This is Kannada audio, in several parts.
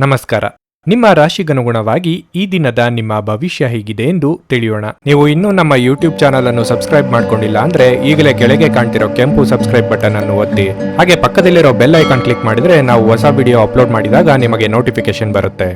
ನಮಸ್ಕಾರ. ನಿಮ್ಮ ರಾಶಿಗನುಗುಣವಾಗಿ ಈ ದಿನದ ನಿಮ್ಮ ಭವಿಷ್ಯ ಹೇಗಿದೆ ಎಂದು ತಿಳಿಯೋಣ. ನೀವು ಇನ್ನೂ ನಮ್ಮ ಯೂಟ್ಯೂಬ್ ಚಾನಲ್ ಅನ್ನು ಸಬ್ಸ್ಕ್ರೈಬ್ ಮಾಡ್ಕೊಂಡಿಲ್ಲ ಅಂದ್ರೆ ಈಗಲೇ ಕೆಳಗೆ ಕಾಣ್ತಿರೋ ಕೆಂಪು ಸಬ್ಸ್ಕ್ರೈಬ್ ಬಟನ್ ಅನ್ನು ಒತ್ತಿ, ಹಾಗೆ ಪಕ್ಕದಲ್ಲಿರೋ ಬೆಲ್ ಐಕಾನ್ ಕ್ಲಿಕ್ ಮಾಡಿದ್ರೆ ನಾವು ಹೊಸ ವಿಡಿಯೋ ಅಪ್ಲೋಡ್ ಮಾಡಿದಾಗ ನಿಮಗೆ ನೋಟಿಫಿಕೇಶನ್ ಬರುತ್ತೆ.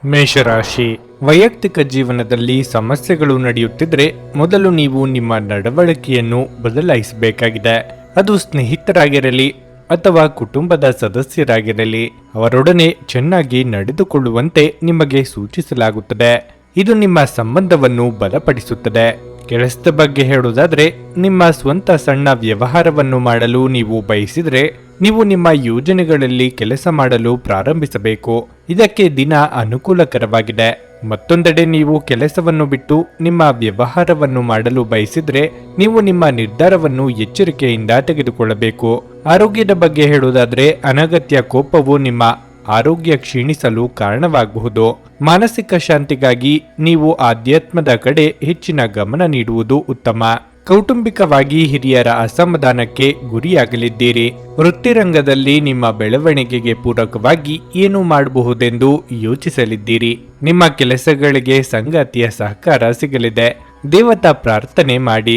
ಮೇಷರಾಶಿ, ವೈಯಕ್ತಿಕ ಜೀವನದಲ್ಲಿ ಸಮಸ್ಯೆಗಳು ನಡೆಯುತ್ತಿದ್ರೆ ಮೊದಲು ನೀವು ನಿಮ್ಮ ನಡವಳಿಕೆಯನ್ನು ಬದಲಾಯಿಸಬೇಕಾಗಿದೆ. ಅದು ಸ್ನೇಹಿತರಾಗಿರಲಿ ಅಥವಾ ಕುಟುಂಬದ ಸದಸ್ಯರಾಗಿರಲಿ, ಅವರೊಡನೆ ಚೆನ್ನಾಗಿ ನಡೆದುಕೊಳ್ಳುವಂತೆ ನಿಮಗೆ ಸೂಚಿಸಲಾಗುತ್ತದೆ. ಇದು ನಿಮ್ಮ ಸಂಬಂಧವನ್ನು ಬಲಪಡಿಸುತ್ತದೆ. ಕೆಲಸದ ಬಗ್ಗೆ ಹೇಳುವುದಾದ್ರೆ, ನಿಮ್ಮ ಸ್ವಂತ ಸಣ್ಣ ವ್ಯವಹಾರವನ್ನು ಮಾಡಲು ನೀವು ಬಯಸಿದರೆ ನೀವು ನಿಮ್ಮ ಯೋಜನೆಗಳಲ್ಲಿ ಕೆಲಸ ಮಾಡಲು ಪ್ರಾರಂಭಿಸಬೇಕು. ಇದಕ್ಕೆ ದಿನ ಅನುಕೂಲಕರವಾಗಿದೆ. ಮತ್ತೊಂದೆಡೆ ನೀವು ಕೆಲಸವನ್ನು ಬಿಟ್ಟು ನಿಮ್ಮ ವ್ಯವಹಾರವನ್ನು ಮಾಡಲು ಬಯಸಿದ್ರೆ ನೀವು ನಿಮ್ಮ ನಿರ್ಧಾರವನ್ನು ಎಚ್ಚರಿಕೆಯಿಂದ ತೆಗೆದುಕೊಳ್ಳಬೇಕು. ಆರೋಗ್ಯದ ಬಗ್ಗೆ ಹೇಳುವುದಾದ್ರೆ, ಅನಗತ್ಯ ಕೋಪವು ನಿಮ್ಮ ಆರೋಗ್ಯ ಕ್ಷೀಣಿಸಲು ಕಾರಣವಾಗಬಹುದು. ಮಾನಸಿಕ ಶಾಂತಿಗಾಗಿ ನೀವು ಆಧ್ಯಾತ್ಮದ ಕಡೆ ಹೆಚ್ಚಿನ ಗಮನ ನೀಡುವುದು ಉತ್ತಮ. ಕೌಟುಂಬಿಕವಾಗಿ ಹಿರಿಯರ ಅಸಮಾಧಾನಕ್ಕೆ ಗುರಿಯಾಗಲಿದ್ದೀರಿ. ವೃತ್ತಿರಂಗದಲ್ಲಿ ನಿಮ್ಮ ಬೆಳವಣಿಗೆಗೆ ಪೂರಕವಾಗಿ ಏನು ಮಾಡಬಹುದೆಂದು ಯೋಚಿಸಲಿದ್ದೀರಿ. ನಿಮ್ಮ ಕೆಲಸಗಳಿಗೆ ಸಂಗಾತಿಯ ಸಹಕಾರ ಸಿಗಲಿದೆ. ದೇವತಾ ಪ್ರಾರ್ಥನೆ ಮಾಡಿ.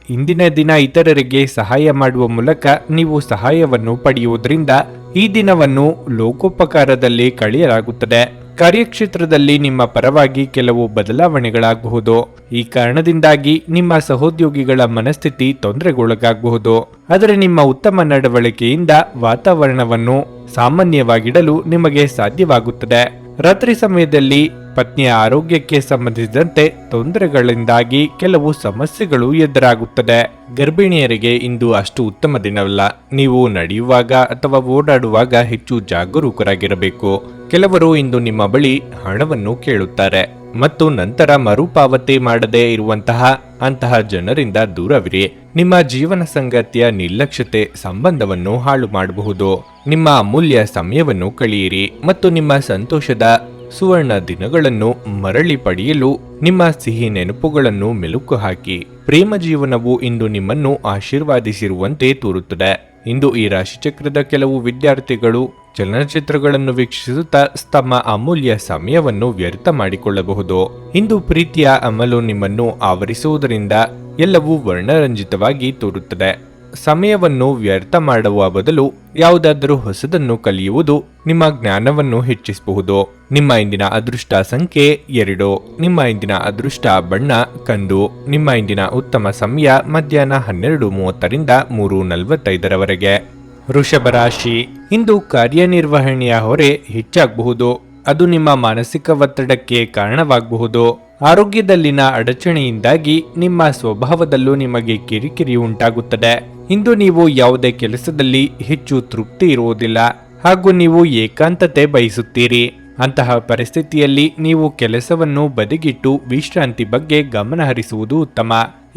ಇಂದಿನ ದಿನ ಇತರರಿಗೆ ಸಹಾಯ ಮಾಡುವ ಮೂಲಕ ನೀವು ಸಹಾಯವನ್ನು ಪಡೆಯುವುದರಿಂದ ಈ ದಿನವನ್ನು ಲೋಕೋಪಕಾರದಲ್ಲಿ ಕಳೆಯಲಾಗುತ್ತದೆ. ಕಾರ್ಯಕ್ಷೇತ್ರದಲ್ಲಿ ನಿಮ್ಮ ಪರವಾಗಿ ಕೆಲವು ಬದಲಾವಣೆಗಳಾಗಬಹುದು. ಈ ಕಾರಣದಿಂದಾಗಿ ನಿಮ್ಮ ಸಹೋದ್ಯೋಗಿಗಳ ಮನಸ್ಥಿತಿ ತೊಂದರೆಗೊಳಗಾಗಬಹುದು. ಆದರೆ ನಿಮ್ಮ ಉತ್ತಮ ನಡವಳಿಕೆಯಿಂದ ವಾತಾವರಣವನ್ನು ಸಾಮಾನ್ಯವಾಗಿಡಲು ನಿಮಗೆ ಸಾಧ್ಯವಾಗುತ್ತದೆ. ರಾತ್ರಿ ಸಮಯದಲ್ಲಿ ಪತ್ನಿಯ ಆರೋಗ್ಯಕ್ಕೆ ಸಂಬಂಧಿಸಿದಂತೆ ತೊಂದರೆಗಳಿಂದಾಗಿ ಕೆಲವು ಸಮಸ್ಯೆಗಳು ಎದುರಾಗುತ್ತದೆ. ಗರ್ಭಿಣಿಯರಿಗೆ ಇಂದು ಅಷ್ಟು ಉತ್ತಮ ದಿನವಲ್ಲ. ನೀವು ನಡೆಯುವಾಗ ಅಥವಾ ಓಡಾಡುವಾಗ ಹೆಚ್ಚು ಜಾಗರೂಕರಾಗಿರಬೇಕು. ಕೆಲವರು ಇಂದು ನಿಮ್ಮ ಬಳಿ ಹಣವನ್ನು ಕೇಳುತ್ತಾರೆ ಮತ್ತು ನಂತರ ಮರುಪಾವತಿ ಮಾಡದೇ ಅಂತಹ ಜನರಿಂದ ದೂರವಿರಿ. ನಿಮ್ಮ ಜೀವನ ಸಂಗಾತಿಯ ನಿರ್ಲಕ್ಷ್ಯತೆ ಸಂಬಂಧವನ್ನು ಹಾಳು ಮಾಡಬಹುದು. ನಿಮ್ಮ ಅಮೂಲ್ಯ ಸಮಯವನ್ನು ಕಳೆಯಿರಿ ಮತ್ತು ನಿಮ್ಮ ಸಂತೋಷದ ಸುವರ್ಣ ದಿನಗಳನ್ನು ಮರಳಿ ಪಡೆಯಲು ನಿಮ್ಮ ಸಿಹಿ ನೆನಪುಗಳನ್ನು ಮೆಲುಕು ಹಾಕಿ. ಪ್ರೇಮ ಜೀವನವು ಇಂದು ನಿಮ್ಮನ್ನು ಆಶೀರ್ವಾದಿಸಿರುವಂತೆ ತೋರುತ್ತದೆ. ಇಂದು ಈ ರಾಶಿಚಕ್ರದ ಕೆಲವು ವಿದ್ಯಾರ್ಥಿಗಳು ಚಲನಚಿತ್ರಗಳನ್ನು ವೀಕ್ಷಿಸುತ್ತಾ ತಮ್ಮ ಅಮೂಲ್ಯ ಸಮಯವನ್ನು ವ್ಯರ್ಥ ಮಾಡಿಕೊಳ್ಳಬಹುದು. ಇಂದು ಪ್ರೀತಿಯ ಅಮಲು ನಿಮ್ಮನ್ನು ಆವರಿಸುವುದರಿಂದ ಎಲ್ಲವೂ ವರ್ಣರಂಜಿತವಾಗಿ ತೋರುತ್ತದೆ. ಸಮಯವನ್ನು ವ್ಯರ್ಥ ಮಾಡುವ ಬದಲು ಯಾವುದಾದರೂ ಹೊಸದನ್ನು ಕಲಿಯುವುದು ನಿಮ್ಮ ಜ್ಞಾನವನ್ನು ಹೆಚ್ಚಿಸಬಹುದು. ನಿಮ್ಮ ಇಂದಿನ ಅದೃಷ್ಟ ಸಂಖ್ಯೆ 2. ನಿಮ್ಮ ಇಂದಿನ ಅದೃಷ್ಟ ಬಣ್ಣ ಕಂದು. ನಿಮ್ಮ ಇಂದಿನ ಉತ್ತಮ ಸಮಯ ಮಧ್ಯಾಹ್ನ 12:30ರಿಂದ 3:45ರವರೆಗೆ. ವೃಷಭ ರಾಶಿ, ಇಂದು ಕಾರ್ಯನಿರ್ವಹಣೆಯ ಹೊರೆ ಹೆಚ್ಚಾಗಬಹುದು. ಅದು ನಿಮ್ಮ ಮಾನಸಿಕ ಒತ್ತಡಕ್ಕೆ ಕಾರಣವಾಗಬಹುದು. ಆರೋಗ್ಯದಲ್ಲಿನ ಅಡಚಣೆಯಿಂದಾಗಿ ನಿಮ್ಮ ಸ್ವಭಾವದಲ್ಲೂ ನಿಮಗೆ ಕಿರಿಕಿರಿ ಉಂಟಾಗುತ್ತದೆ. ಇಂದು ನೀವು ಯಾವುದೇ ಕೆಲಸದಲ್ಲಿ ಹೆಚ್ಚು ತೃಪ್ತಿ ಇರುವುದಿಲ್ಲ ಹಾಗೂ ನೀವು ಏಕಾಂತತೆ ಬಯಸುತ್ತೀರಿ. ಅಂತಹ ಪರಿಸ್ಥಿತಿಯಲ್ಲಿ ನೀವು ಕೆಲಸವನ್ನು ಬದಿಗಿಟ್ಟು ವಿಶ್ರಾಂತಿ ಬಗ್ಗೆ ಗಮನ ಹರಿಸುವುದು ಉತ್ತಮ.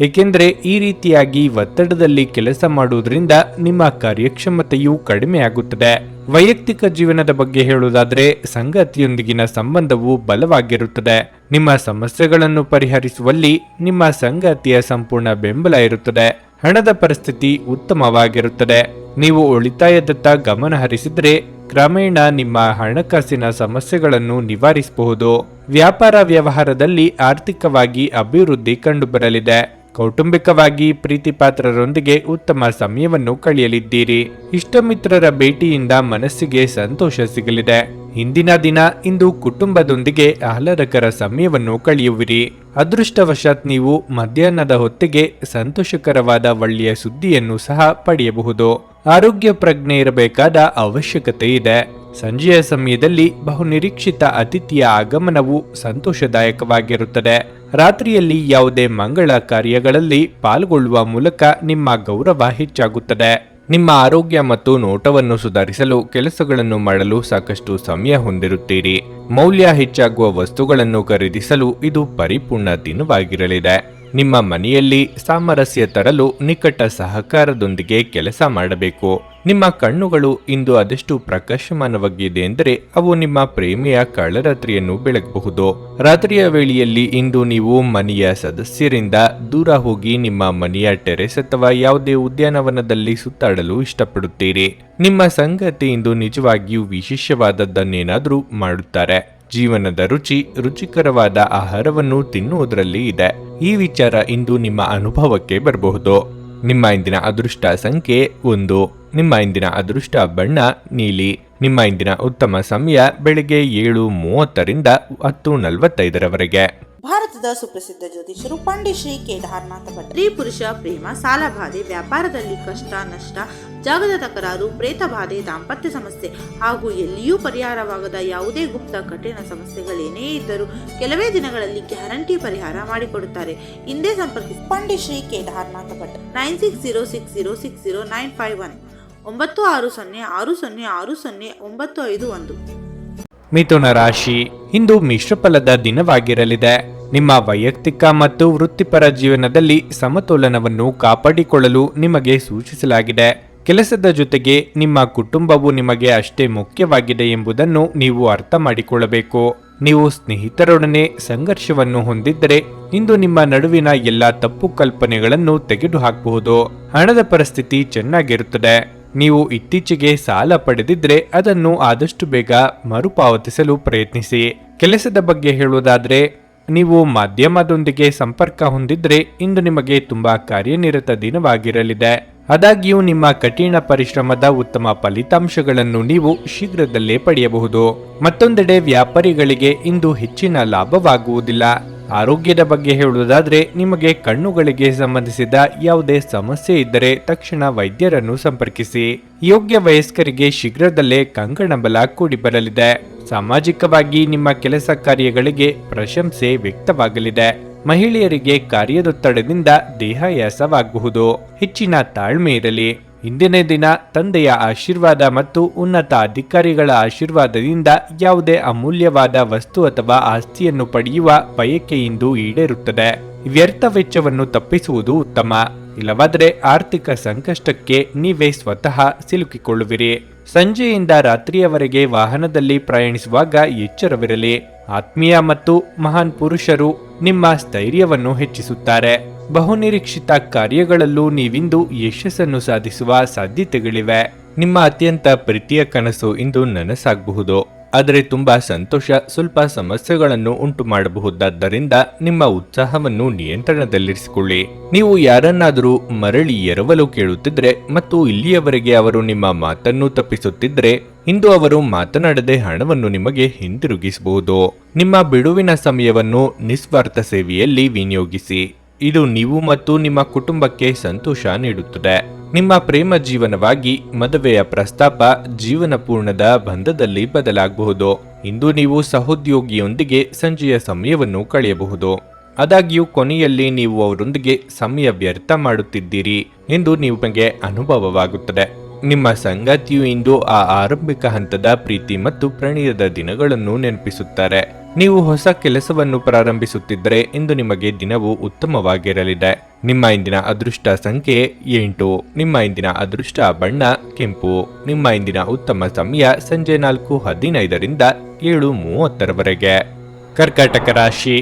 ಏಕೆಂದರೆ ಈ ರೀತಿಯಾಗಿ ಒತ್ತಡದಲ್ಲಿ ಕೆಲಸ ಮಾಡುವುದರಿಂದ ನಿಮ್ಮ ಕಾರ್ಯಕ್ಷಮತೆಯು ಕಡಿಮೆಯಾಗುತ್ತದೆ. ವೈಯಕ್ತಿಕ ಜೀವನದ ಬಗ್ಗೆ ಹೇಳುವುದಾದರೆ, ಸಂಗಾತಿಯೊಂದಿಗಿನ ಸಂಬಂಧವು ಬಲವಾಗಿರುತ್ತದೆ. ನಿಮ್ಮ ಸಮಸ್ಯೆಗಳನ್ನು ಪರಿಹರಿಸುವಲ್ಲಿ ನಿಮ್ಮ ಸಂಗಾತಿಯ ಸಂಪೂರ್ಣ ಬೆಂಬಲ ಇರುತ್ತದೆ. ಹಣದ ಪರಿಸ್ಥಿತಿ ಉತ್ತಮವಾಗಿರುತ್ತದೆ. ನೀವು ಉಳಿತಾಯದತ್ತ ಗಮನ ಹರಿಸಿದರೆ ಕ್ರಮೇಣ ನಿಮ್ಮ ಹಣಕಾಸಿನ ಸಮಸ್ಯೆಗಳನ್ನು ನಿವಾರಿಸಬಹುದು. ವ್ಯಾಪಾರ ವ್ಯವಹಾರದಲ್ಲಿ ಆರ್ಥಿಕವಾಗಿ ಅಭಿವೃದ್ಧಿ ಕಂಡುಬರಲಿದೆ. ಕೌಟುಂಬಿಕವಾಗಿ ಪ್ರೀತಿಪಾತ್ರರೊಂದಿಗೆ ಉತ್ತಮ ಸಮಯವನ್ನು ಕಳೆಯಲಿದ್ದೀರಿ. ಇಷ್ಟಮಿತ್ರರ ಭೇಟಿಯಿಂದ ಮನಸ್ಸಿಗೆ ಸಂತೋಷ ಸಿಗಲಿದೆ. ಇಂದಿನ ದಿನ ಇಂದು ಕುಟುಂಬದೊಂದಿಗೆ ಆಹ್ಲಾದಕರ ಸಮಯವನ್ನು ಕಳೆಯುವಿರಿ. ಅದೃಷ್ಟವಶಾತ್ ನೀವು ಮಧ್ಯಾಹ್ನದ ಹೊತ್ತಿಗೆ ಸಂತೋಷಕರವಾದ ಒಳ್ಳೆಯ ಸುದ್ದಿಯನ್ನು ಸಹ ಪಡೆಯಬಹುದು. ಆರೋಗ್ಯ ಪ್ರಜ್ಞೆ ಇರಬೇಕಾದ ಅವಶ್ಯಕತೆ ಇದೆ. ಸಂಜೆಯ ಸಮಯದಲ್ಲಿ ಬಹುನಿರೀಕ್ಷಿತ ಅತಿಥಿಯ ಆಗಮನವು ಸಂತೋಷದಾಯಕವಾಗಿರುತ್ತದೆ. ರಾತ್ರಿಯಲ್ಲಿ ಯಾವುದೇ ಮಂಗಳ ಕಾರ್ಯಗಳಲ್ಲಿ ಪಾಲ್ಗೊಳ್ಳುವ ಮೂಲಕ ನಿಮ್ಮ ಗೌರವ ಹೆಚ್ಚಾಗುತ್ತದೆ. ನಿಮ್ಮ ಆರೋಗ್ಯ ಮತ್ತು ನೋಟವನ್ನು ಸುಧಾರಿಸಲು ಕೆಲಸಗಳನ್ನು ಮಾಡಲು ಸಾಕಷ್ಟು ಸಮಯ ಹೊಂದಿರುತ್ತೀರಿ. ಮೌಲ್ಯ ಹೆಚ್ಚಾಗುವ ವಸ್ತುಗಳನ್ನು ಖರೀದಿಸಲು ಇದು ಪರಿಪೂರ್ಣ ದಿನವಾಗಿರಲಿದೆ. ನಿಮ್ಮ ಮನೆಯಲ್ಲಿ ಸಾಮರಸ್ಯ ತರಲು ನಿಕಟ ಸಹಕಾರದೊಂದಿಗೆ ಕೆಲಸ ಮಾಡಬೇಕು. ನಿಮ್ಮ ಕಣ್ಣುಗಳು ಇಂದು ಅದೆಷ್ಟು ಪ್ರಕಾಶಮಾನವಾಗಿದೆ ಎಂದರೆ ಅವು ನಿಮ್ಮ ಪ್ರೇಮಿಯ ಕಳ್ಳರಾತ್ರಿಯನ್ನು ಬೆಳಗಬಹುದು. ರಾತ್ರಿಯ ವೇಳೆಯಲ್ಲಿ ಇಂದು ನೀವು ಮನೆಯ ಸದಸ್ಯರಿಂದ ದೂರ ಹೋಗಿ ನಿಮ್ಮ ಮನೆಯ ಟೆರೆಸ್ ಅಥವಾ ಯಾವುದೇ ಉದ್ಯಾನವನದಲ್ಲಿ ಸುತ್ತಾಡಲು ಇಷ್ಟಪಡುತ್ತೀರಿ. ನಿಮ್ಮ ಸಂಗಾತಿ ಇಂದು ನಿಜವಾಗಿಯೂ ವಿಶೇಷವಾದದ್ದನ್ನೇನಾದರೂ ಮಾಡುತ್ತಾರೆ. ಜೀವನದ ರುಚಿಕರವಾದ ಆಹಾರವನ್ನು ತಿನ್ನುವುದರಲ್ಲಿ ಇದೆ. ಈ ವಿಚಾರ ಇಂದು ನಿಮ್ಮ ಅನುಭವಕ್ಕೆ ಬರಬಹುದು. ನಿಮ್ಮ ಇಂದಿನ ಅದೃಷ್ಟ ಸಂಖ್ಯೆ 1. ನಿಮ್ಮ ಇಂದಿನ ಅದೃಷ್ಟ ಬಣ್ಣ ನೀಲಿ. ನಿಮ್ಮ ಇಂದಿನ ಉತ್ತಮ ಸಮಯ ಬೆಳಿಗ್ಗೆ 7:30ರಿಂದ 10:45ರವರೆಗೆ. ಭಾರತದ ಸುಪ್ರಸಿದ್ಧ ಜ್ಯೋತಿಷರು ಪಂಡಿತ್ ಶ್ರೀ ಕೇದಾರನಾಥ ಭಟ್. ಸ್ತ್ರೀ ಪುರುಷ ಪ್ರೇಮ, ಸಾಲಬಾಧೆ, ವ್ಯಾಪಾರದಲ್ಲಿ ಕಷ್ಟ ನಷ್ಟ, ಜಾಗದ ತಕರಾರು, ಪ್ರೇತ ಬಾಧೆ, ದಾಂಪತ್ಯ ಸಮಸ್ಯೆ ಹಾಗೂ ಎಲ್ಲಿಯೂ ಪರಿಹಾರವಾಗದ ಯಾವುದೇ ಗುಪ್ತ ಕಠಿಣ ಸಮಸ್ಯೆಗಳೇನೇ ಇದ್ದರೂ ಕೆಲವೇ ದಿನಗಳಲ್ಲಿ ಗ್ಯಾರಂಟಿ ಪರಿಹಾರ ಮಾಡಿಕೊಡುತ್ತಾರೆ. ಹಿಂದೆ ಸಂಪರ್ಕಿಸಿ ಪಂಡಿತ್ ಶ್ರೀ ಕೇದಾರನಾಥ ಭಟ್ 9606060951 9606060951. ಮಿಥುನ ರಾಶಿ, ಇಂದು ಮಿಶ್ರಫಲದ ದಿನವಾಗಿರಲಿದೆ. ನಿಮ್ಮ ವೈಯಕ್ತಿಕ ಮತ್ತು ವೃತ್ತಿಪರ ಜೀವನದಲ್ಲಿ ಸಮತೋಲನವನ್ನು ಕಾಪಾಡಿಕೊಳ್ಳಲು ನಿಮಗೆ ಸೂಚಿಸಲಾಗಿದೆ. ಕೆಲಸದ ಜೊತೆಗೆ ನಿಮ್ಮ ಕುಟುಂಬವು ನಿಮಗೆ ಅಷ್ಟೇ ಮುಖ್ಯವಾಗಿದೆ ಎಂಬುದನ್ನು ನೀವು ಅರ್ಥ ಮಾಡಿಕೊಳ್ಳಬೇಕು. ನೀವು ಸ್ನೇಹಿತರೊಡನೆ ಸಂಘರ್ಷವನ್ನು ಹೊಂದಿದ್ದರೆ ಇಂದು ನಿಮ್ಮ ನಡುವಿನ ಎಲ್ಲ ತಪ್ಪು ಕಲ್ಪನೆಗಳನ್ನು ತೆಗೆದುಹಾಕಬಹುದು. ಹಣದ ಪರಿಸ್ಥಿತಿ ಚೆನ್ನಾಗಿರುತ್ತದೆ. ನೀವು ಇತ್ತೀಚೆಗೆ ಸಾಲ ಪಡೆದಿದ್ರೆ ಅದನ್ನು ಆದಷ್ಟು ಬೇಗ ಮರುಪಾವತಿಸಲು ಪ್ರಯತ್ನಿಸಿ. ಕೆಲಸದ ಬಗ್ಗೆ ಹೇಳುವುದಾದ್ರೆ, ನೀವು ಮಾಧ್ಯಮದೊಂದಿಗೆ ಸಂಪರ್ಕ ಹೊಂದಿದ್ರೆ ಇಂದು ನಿಮಗೆ ತುಂಬಾ ಕಾರ್ಯನಿರತ ದಿನವಾಗಿರಲಿದೆ. ಆದಾಗ್ಯೂ ನಿಮ್ಮ ಕಠಿಣ ಪರಿಶ್ರಮದ ಉತ್ತಮ ಫಲಿತಾಂಶಗಳನ್ನು ನೀವು ಶೀಘ್ರದಲ್ಲೇ ಪಡೆಯಬಹುದು. ಮತ್ತೊಂದೆಡೆ ವ್ಯಾಪಾರಿಗಳಿಗೆ ಇಂದು ಹೆಚ್ಚಿನ ಲಾಭವಾಗುವುದಿಲ್ಲ. ಆರೋಗ್ಯದ ಬಗ್ಗೆ ಹೇಳುವುದಾದ್ರೆ, ನಿಮಗೆ ಕಣ್ಣುಗಳಿಗೆ ಸಂಬಂಧಿಸಿದ ಯಾವುದೇ ಸಮಸ್ಯೆ ಇದ್ದರೆ ತಕ್ಷಣ ವೈದ್ಯರನ್ನು ಸಂಪರ್ಕಿಸಿ. ಯೋಗ್ಯ ವಯಸ್ಕರಿಗೆ ಶೀಘ್ರದಲ್ಲೇ ಕಂಕಣ ಬಲ ಕೂಡಿ ಬರಲಿದೆ. ಸಾಮಾಜಿಕವಾಗಿ ನಿಮ್ಮ ಕೆಲಸ ಕಾರ್ಯಗಳಿಗೆ ಪ್ರಶಂಸೆ ವ್ಯಕ್ತವಾಗಲಿದೆ. ಮಹಿಳೆಯರಿಗೆ ಕಾರ್ಯದೊತ್ತಡದಿಂದ ದೇಹಾಯಾಸವಾಗಬಹುದು. ಹೆಚ್ಚಿನ ತಾಳ್ಮೆ ಇರಲಿ. ಇಂದಿನ ದಿನ ತಂದೆಯ ಆಶೀರ್ವಾದ ಮತ್ತು ಉನ್ನತ ಅಧಿಕಾರಿಗಳ ಆಶೀರ್ವಾದದಿಂದ ಯಾವುದೇ ಅಮೂಲ್ಯವಾದ ವಸ್ತು ಅಥವಾ ಆಸ್ತಿಯನ್ನು ಪಡೆಯುವ ಬಯಕೆ ಇಂದು ಈಡೇರುತ್ತದೆ. ವ್ಯರ್ಥ ವೆಚ್ಚವನ್ನು ತಪ್ಪಿಸುವುದು ಉತ್ತಮ. ಇಲ್ಲವಾದರೆ ಆರ್ಥಿಕ ಸಂಕಷ್ಟಕ್ಕೆ ನೀವೇ ಸ್ವತಃ ಸಿಲುಕಿಕೊಳ್ಳುವಿರಿ. ಸಂಜೆಯಿಂದ ರಾತ್ರಿಯವರೆಗೆ ವಾಹನದಲ್ಲಿ ಪ್ರಯಾಣಿಸುವಾಗ ಎಚ್ಚರವಿರಲಿ. ಆತ್ಮೀಯ ಮತ್ತು ಮಹಾನ್ ಪುರುಷರು ನಿಮ್ಮ ಸ್ಥೈರ್ಯವನ್ನು ಹೆಚ್ಚಿಸುತ್ತಾರೆ. ಬಹುನಿರೀಕ್ಷಿತ ಕಾರ್ಯಗಳಲ್ಲೂ ನೀವಿಂದು ಯಶಸ್ಸನ್ನು ಸಾಧಿಸುವ ಸಾಧ್ಯತೆಗಳಿವೆ. ನಿಮ್ಮ ಅತ್ಯಂತ ಪ್ರೀತಿಯ ಕನಸು ಇಂದು ನನಸಾಗಬಹುದು. ಆದರೆ ತುಂಬಾ ಸಂತೋಷ ಸ್ವಲ್ಪ ಸಮಸ್ಯೆಗಳನ್ನು ಉಂಟು ಮಾಡಬಹುದಾದ್ದರಿಂದ ನಿಮ್ಮ ಉತ್ಸಾಹವನ್ನು ನಿಯಂತ್ರಣದಲ್ಲಿರಿಸಿಕೊಳ್ಳಿ. ನೀವು ಯಾರನ್ನಾದರೂ ಮರಳಿ ಎರವಲು ಕೇಳುತ್ತಿದ್ರೆ ಮತ್ತು ಇಲ್ಲಿಯವರೆಗೆ ಅವರು ನಿಮ್ಮ ಮಾತನ್ನು ತಪ್ಪಿಸುತ್ತಿದ್ರೆ ಇಂದು ಅವರು ಮಾತನಾಡದೆ ಹಣವನ್ನು ನಿಮಗೆ ಹಿಂದಿರುಗಿಸಬಹುದು. ನಿಮ್ಮ ಬಿಡುವಿನ ಸಮಯವನ್ನು ನಿಸ್ವಾರ್ಥ ಸೇವೆಯಲ್ಲಿ ವಿನಿಯೋಗಿಸಿ. ಇದು ನೀವು ಮತ್ತು ನಿಮ್ಮ ಕುಟುಂಬಕ್ಕೆ ಸಂತೋಷ ನೀಡುತ್ತದೆ. ನಿಮ್ಮ ಪ್ರೇಮ ಜೀವನವಾಗಿ ಮದುವೆಯ ಪ್ರಸ್ತಾಪ ಜೀವನ ಪೂರ್ಣದ ಬಂಧದಲ್ಲಿ ಬದಲಾಗಬಹುದು. ಇಂದು ನೀವು ಸಹೋದ್ಯೋಗಿಯೊಂದಿಗೆ ಸಂಜೆಯ ಸಮಯವನ್ನು ಕಳೆಯಬಹುದು. ಆದಾಗ್ಯೂ ಕೊನೆಯಲ್ಲಿ ನೀವು ಅವರೊಂದಿಗೆ ಸಮಯ ವ್ಯರ್ಥ ಮಾಡುತ್ತಿದ್ದೀರಿ ಎಂದು ನಿಮಗೆ ಅನುಭವವಾಗುತ್ತದೆ. ನಿಮ್ಮ ಸಂಗಾತಿಯು ಇಂದು ಆ ಆರಂಭಿಕ ಹಂತದ ಪ್ರೀತಿ ಮತ್ತು ಪ್ರಣಯದ ದಿನಗಳನ್ನು ನೆನಪಿಸುತ್ತಾರೆ. ನೀವು ಹೊಸ ಕೆಲಸವನ್ನು ಪ್ರಾರಂಭಿಸುತ್ತಿದ್ದರೆ ಇಂದು ನಿಮಗೆ ದಿನವು ಉತ್ತಮವಾಗಿರಲಿದೆ. ನಿಮ್ಮ ಇಂದಿನ ಅದೃಷ್ಟ ಸಂಖ್ಯೆ 8. ನಿಮ್ಮ ಇಂದಿನ ಅದೃಷ್ಟ ಬಣ್ಣ ಕೆಂಪು. ನಿಮ್ಮ ಇಂದಿನ ಉತ್ತಮ ಸಮಯ ಸಂಜೆ 4:15ರಿಂದ 7:30ರವರೆಗೆ. ಕರ್ಕಾಟಕ ರಾಶಿ,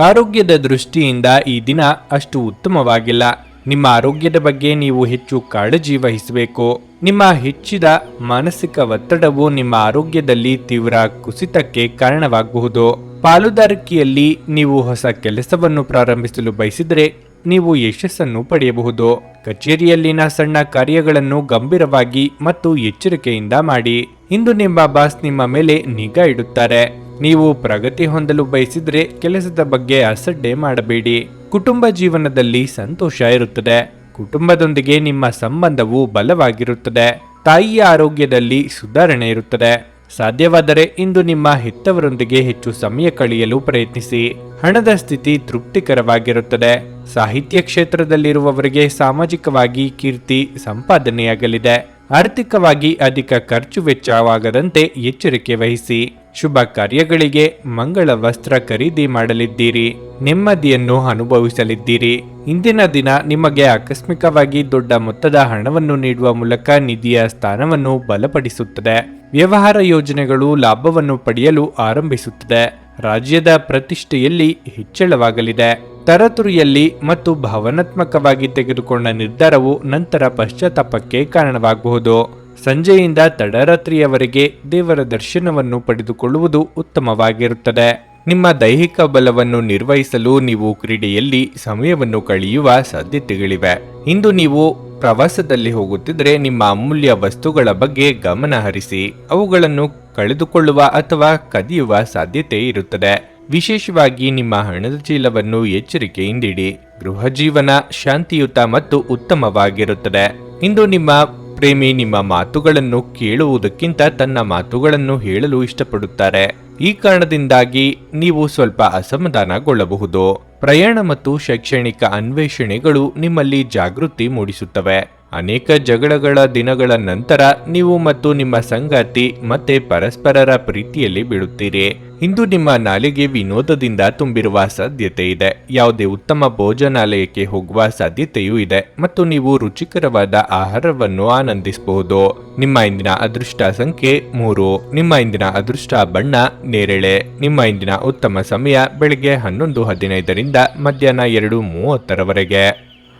ಆರೋಗ್ಯದ ದೃಷ್ಟಿಯಿಂದ ಈ ದಿನ ಅಷ್ಟು ಉತ್ತಮವಾಗಿಲ್ಲ. ನಿಮ್ಮ ಆರೋಗ್ಯದ ಬಗ್ಗೆ ನೀವು ಹೆಚ್ಚು ಕಾಳಜಿ ವಹಿಸಬೇಕು. ನಿಮ್ಮ ಹೆಚ್ಚಿದ ಮಾನಸಿಕ ಒತ್ತಡವು ನಿಮ್ಮ ಆರೋಗ್ಯದಲ್ಲಿ ತೀವ್ರ ಕುಸಿತಕ್ಕೆ ಕಾರಣವಾಗಬಹುದು. ಪಾಲುದಾರಿಕೆಯಲ್ಲಿ ನೀವು ಹೊಸ ಕೆಲಸವನ್ನು ಪ್ರಾರಂಭಿಸಲು ಬಯಸಿದರೆ ನೀವು ಯಶಸ್ಸನ್ನು ಪಡೆಯಬಹುದು. ಕಚೇರಿಯಲ್ಲಿನ ಸಣ್ಣ ಕಾರ್ಯಗಳನ್ನು ಗಂಭೀರವಾಗಿ ಮತ್ತು ಎಚ್ಚರಿಕೆಯಿಂದ ಮಾಡಿ. ಇಂದು ನಿಮ್ಮ ಬಾಸ್ ನಿಮ್ಮ ಮೇಲೆ ನಿಗಾ ಇಡುತ್ತಾರೆ. ನೀವು ಪ್ರಗತಿ ಹೊಂದಲು ಬಯಸಿದ್ರೆ ಕೆಲಸದ ಬಗ್ಗೆ ಅಸಡ್ಡೆ ಮಾಡಬೇಡಿ. ಕುಟುಂಬ ಜೀವನದಲ್ಲಿ ಸಂತೋಷ ಇರುತ್ತದೆ. ಕುಟುಂಬದೊಂದಿಗೆ ನಿಮ್ಮ ಸಂಬಂಧವು ಬಲವಾಗಿರುತ್ತದೆ. ತಾಯಿಯ ಆರೋಗ್ಯದಲ್ಲಿ ಸುಧಾರಣೆ ಇರುತ್ತದೆ. ಸಾಧ್ಯವಾದರೆ ಇಂದು ನಿಮ್ಮ ಹೆತ್ತವರೊಂದಿಗೆ ಹೆಚ್ಚು ಸಮಯ ಕಳೆಯಲು ಪ್ರಯತ್ನಿಸಿ. ಹಣದ ಸ್ಥಿತಿ ತೃಪ್ತಿಕರವಾಗಿರುತ್ತದೆ. ಸಾಹಿತ್ಯ ಕ್ಷೇತ್ರದಲ್ಲಿರುವವರಿಗೆ ಸಾಮಾಜಿಕವಾಗಿ ಕೀರ್ತಿ ಸಂಪಾದನೆಯಾಗಲಿದೆ. ಆರ್ಥಿಕವಾಗಿ ಅಧಿಕ ಖರ್ಚು ವೆಚ್ಚವಾಗದಂತೆ ಎಚ್ಚರಿಕೆ ವಹಿಸಿ. ಶುಭ ಕಾರ್ಯಗಳಿಗೆ ಮಂಗಳ ವಸ್ತ್ರ ಖರೀದಿ ಮಾಡಲಿದ್ದೀರಿ. ನೆಮ್ಮದಿಯನ್ನು ಅನುಭವಿಸಲಿದ್ದೀರಿ. ಇಂದಿನ ದಿನ ನಿಮಗೆ ಆಕಸ್ಮಿಕವಾಗಿ ದೊಡ್ಡ ಮೊತ್ತದ ಹಣವನ್ನು ನೀಡುವ ಮೂಲಕ ನಿಧಿಯ ಸ್ಥಾನವನ್ನು ಬಲಪಡಿಸುತ್ತದೆ. ವ್ಯವಹಾರ ಯೋಜನೆಗಳು ಲಾಭವನ್ನು ಪಡೆಯಲು ಆರಂಭಿಸುತ್ತದೆ. ರಾಜ್ಯದ ಪ್ರತಿಷ್ಠೆಯಲ್ಲಿ ಹೆಚ್ಚಳವಾಗಲಿದೆ. ತರತುರಿಯಲ್ಲಿ ಮತ್ತು ಭಾವನಾತ್ಮಕವಾಗಿ ತೆಗೆದುಕೊಂಡ ನಿರ್ಧಾರವು ನಂತರ ಪಶ್ಚಾತ್ತಾಪಕ್ಕೆ ಕಾರಣವಾಗಬಹುದು. ಸಂಜೆಯಿಂದ ತಡರಾತ್ರಿಯವರೆಗೆ ದೇವರ ದರ್ಶನವನ್ನು ಪಡೆದುಕೊಳ್ಳುವುದು ಉತ್ತಮವಾಗಿರುತ್ತದೆ. ನಿಮ್ಮ ದೈಹಿಕ ಬಲವನ್ನು ನಿರ್ವಹಿಸಲು ನೀವು ಕ್ರೀಡೆಯಲ್ಲಿ ಸಮಯವನ್ನು ಕಳೆಯುವ ಸಾಧ್ಯತೆಗಳಿವೆ. ಇಂದು ನೀವು ಪ್ರವಾಸದಲ್ಲಿ ಹೋಗುತ್ತಿದ್ದರೆ ನಿಮ್ಮ ಅಮೂಲ್ಯ ವಸ್ತುಗಳ ಬಗ್ಗೆ ಗಮನ ಹರಿಸಿ. ಅವುಗಳನ್ನು ಕಳೆದುಕೊಳ್ಳುವ ಅಥವಾ ಕದಿಯುವ ಸಾಧ್ಯತೆ ಇರುತ್ತದೆ. ವಿಶೇಷವಾಗಿ ನಿಮ್ಮ ಹಣದ ಚೀಲವನ್ನು ಎಚ್ಚರಿಕೆಯಿಂದಿಡಿ. ಗೃಹ ಜೀವನ ಶಾಂತಿಯುತ ಮತ್ತು ಉತ್ತಮವಾಗಿರುತ್ತದೆ. ಇಂದು ನಿಮ್ಮ ಪ್ರೇಮಿ ನಿಮ್ಮ ಮಾತುಗಳನ್ನು ಕೇಳುವುದಕ್ಕಿಂತ ತನ್ನ ಮಾತುಗಳನ್ನು ಹೇಳಲು ಇಷ್ಟಪಡುತ್ತಾರೆ. ಈ ಕಾರಣದಿಂದಾಗಿ ನೀವು ಸ್ವಲ್ಪ ಅಸಮಾಧಾನಗೊಳ್ಳಬಹುದು. ಪ್ರಯಾಣ ಮತ್ತು ಶೈಕ್ಷಣಿಕ ಅನ್ವೇಷಣೆಗಳು ನಿಮ್ಮಲ್ಲಿ ಜಾಗೃತಿ ಮೂಡಿಸುತ್ತವೆ. ಅನೇಕ ಜಗಳಗಳ ದಿನಗಳ ನಂತರ ನೀವು ಮತ್ತು ನಿಮ್ಮ ಸಂಗಾತಿ ಮತ್ತೆ ಪರಸ್ಪರರ ಪ್ರೀತಿಯಲ್ಲಿ ಬೀಳುತ್ತೀರಿ. ಇಂದು ನಿಮ್ಮ ನಾಲಿಗೆ ವಿನೋದದಿಂದ ತುಂಬಿರುವ ಸಾಧ್ಯತೆ ಇದೆ. ಯಾವುದೇ ಉತ್ತಮ ಭೋಜನಾಲಯಕ್ಕೆ ಹೋಗುವ ಸಾಧ್ಯತೆಯೂ ಇದೆ ಮತ್ತು ನೀವು ರುಚಿಕರವಾದ ಆಹಾರವನ್ನು ಆನಂದಿಸಬಹುದು. ನಿಮ್ಮ ಇಂದಿನ ಅದೃಷ್ಟ ಸಂಖ್ಯೆ 3. ನಿಮ್ಮ ಇಂದಿನ ಅದೃಷ್ಟ ಬಣ್ಣ ನೇರಳೆ. ನಿಮ್ಮ ಇಂದಿನ ಉತ್ತಮ ಸಮಯ ಬೆಳಗ್ಗೆ 11:15ರಿಂದ ಮಧ್ಯಾಹ್ನ 2:30ರವರೆಗೆ.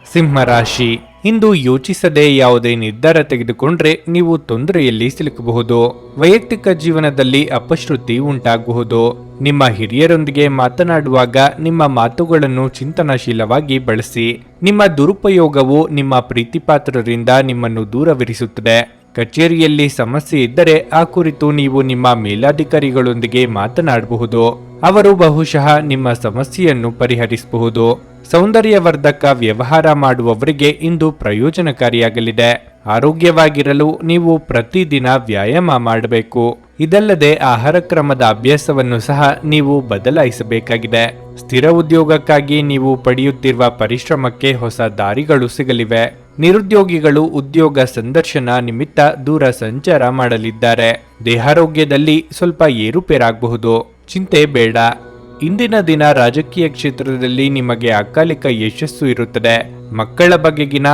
ಸಿಂಹರಾಶಿ. ಇಂದು ಯೋಚಿಸದೆ ಯಾವುದೇ ನಿರ್ಧಾರ ತೆಗೆದುಕೊಂಡ್ರೆ ನೀವು ತೊಂದರೆಯಲ್ಲಿ ಸಿಲುಕಬಹುದು. ವೈಯಕ್ತಿಕ ಜೀವನದಲ್ಲಿ ಅಪಶ್ರುತಿ ಉಂಟಾಗಬಹುದು. ನಿಮ್ಮ ಹಿರಿಯರೊಂದಿಗೆ ಮಾತನಾಡುವಾಗ ನಿಮ್ಮ ಮಾತುಗಳನ್ನು ಚಿಂತನಶೀಲವಾಗಿ ಬಳಸಿ. ನಿಮ್ಮ ದುರುಪಯೋಗವು ನಿಮ್ಮ ಪ್ರೀತಿಪಾತ್ರರಿಂದ ನಿಮ್ಮನ್ನು ದೂರವಿರಿಸುತ್ತದೆ. ಕಚೇರಿಯಲ್ಲಿ ಸಮಸ್ಯೆ ಇದ್ದರೆ ಆ ಕುರಿತು ನೀವು ನಿಮ್ಮ ಮೇಲಾಧಿಕಾರಿಗಳೊಂದಿಗೆ ಮಾತನಾಡಬಹುದು. ಅವರು ಬಹುಶಃ ನಿಮ್ಮ ಸಮಸ್ಯೆಯನ್ನು ಪರಿಹರಿಸಬಹುದು. ಸೌಂದರ್ಯವರ್ಧಕ ವ್ಯವಹಾರ ಮಾಡುವವರಿಗೆ ಇಂದು ಪ್ರಯೋಜನಕಾರಿಯಾಗಲಿದೆ. ಆರೋಗ್ಯವಾಗಿರಲು ನೀವು ಪ್ರತಿದಿನ ವ್ಯಾಯಾಮ ಮಾಡಬೇಕು. ಇದಲ್ಲದೆ ಆಹಾರ ಕ್ರಮದ ಅಭ್ಯಾಸವನ್ನು ಸಹ ನೀವು ಬದಲಾಯಿಸಬೇಕಾಗಿದೆ. ಸ್ಥಿರ ಉದ್ಯೋಗಕ್ಕಾಗಿ ನೀವು ಪಡೆಯುತ್ತಿರುವ ಪರಿಶ್ರಮಕ್ಕೆ ಹೊಸ ದಾರಿಗಳು ಸಿಗಲಿವೆ. ನಿರುದ್ಯೋಗಿಗಳು ಉದ್ಯೋಗ ಸಂದರ್ಶನ ನಿಮಿತ್ತ ದೂರ ಸಂಚಾರ ಮಾಡಲಿದ್ದಾರೆ. ದೇಹಾರೋಗ್ಯದಲ್ಲಿ ಸ್ವಲ್ಪ ಏರುಪೇರಾಗಬಹುದು. ಚಿಂತೆ ಬೇಡ. ಇಂದಿನ ದಿನ ರಾಜಕೀಯ ಕ್ಷೇತ್ರದಲ್ಲಿ ನಿಮಗೆ ಅಕಾಲಿಕ ಯಶಸ್ಸು ಇರುತ್ತದೆ. ಮಕ್ಕಳ ಬಗೆಗಿನ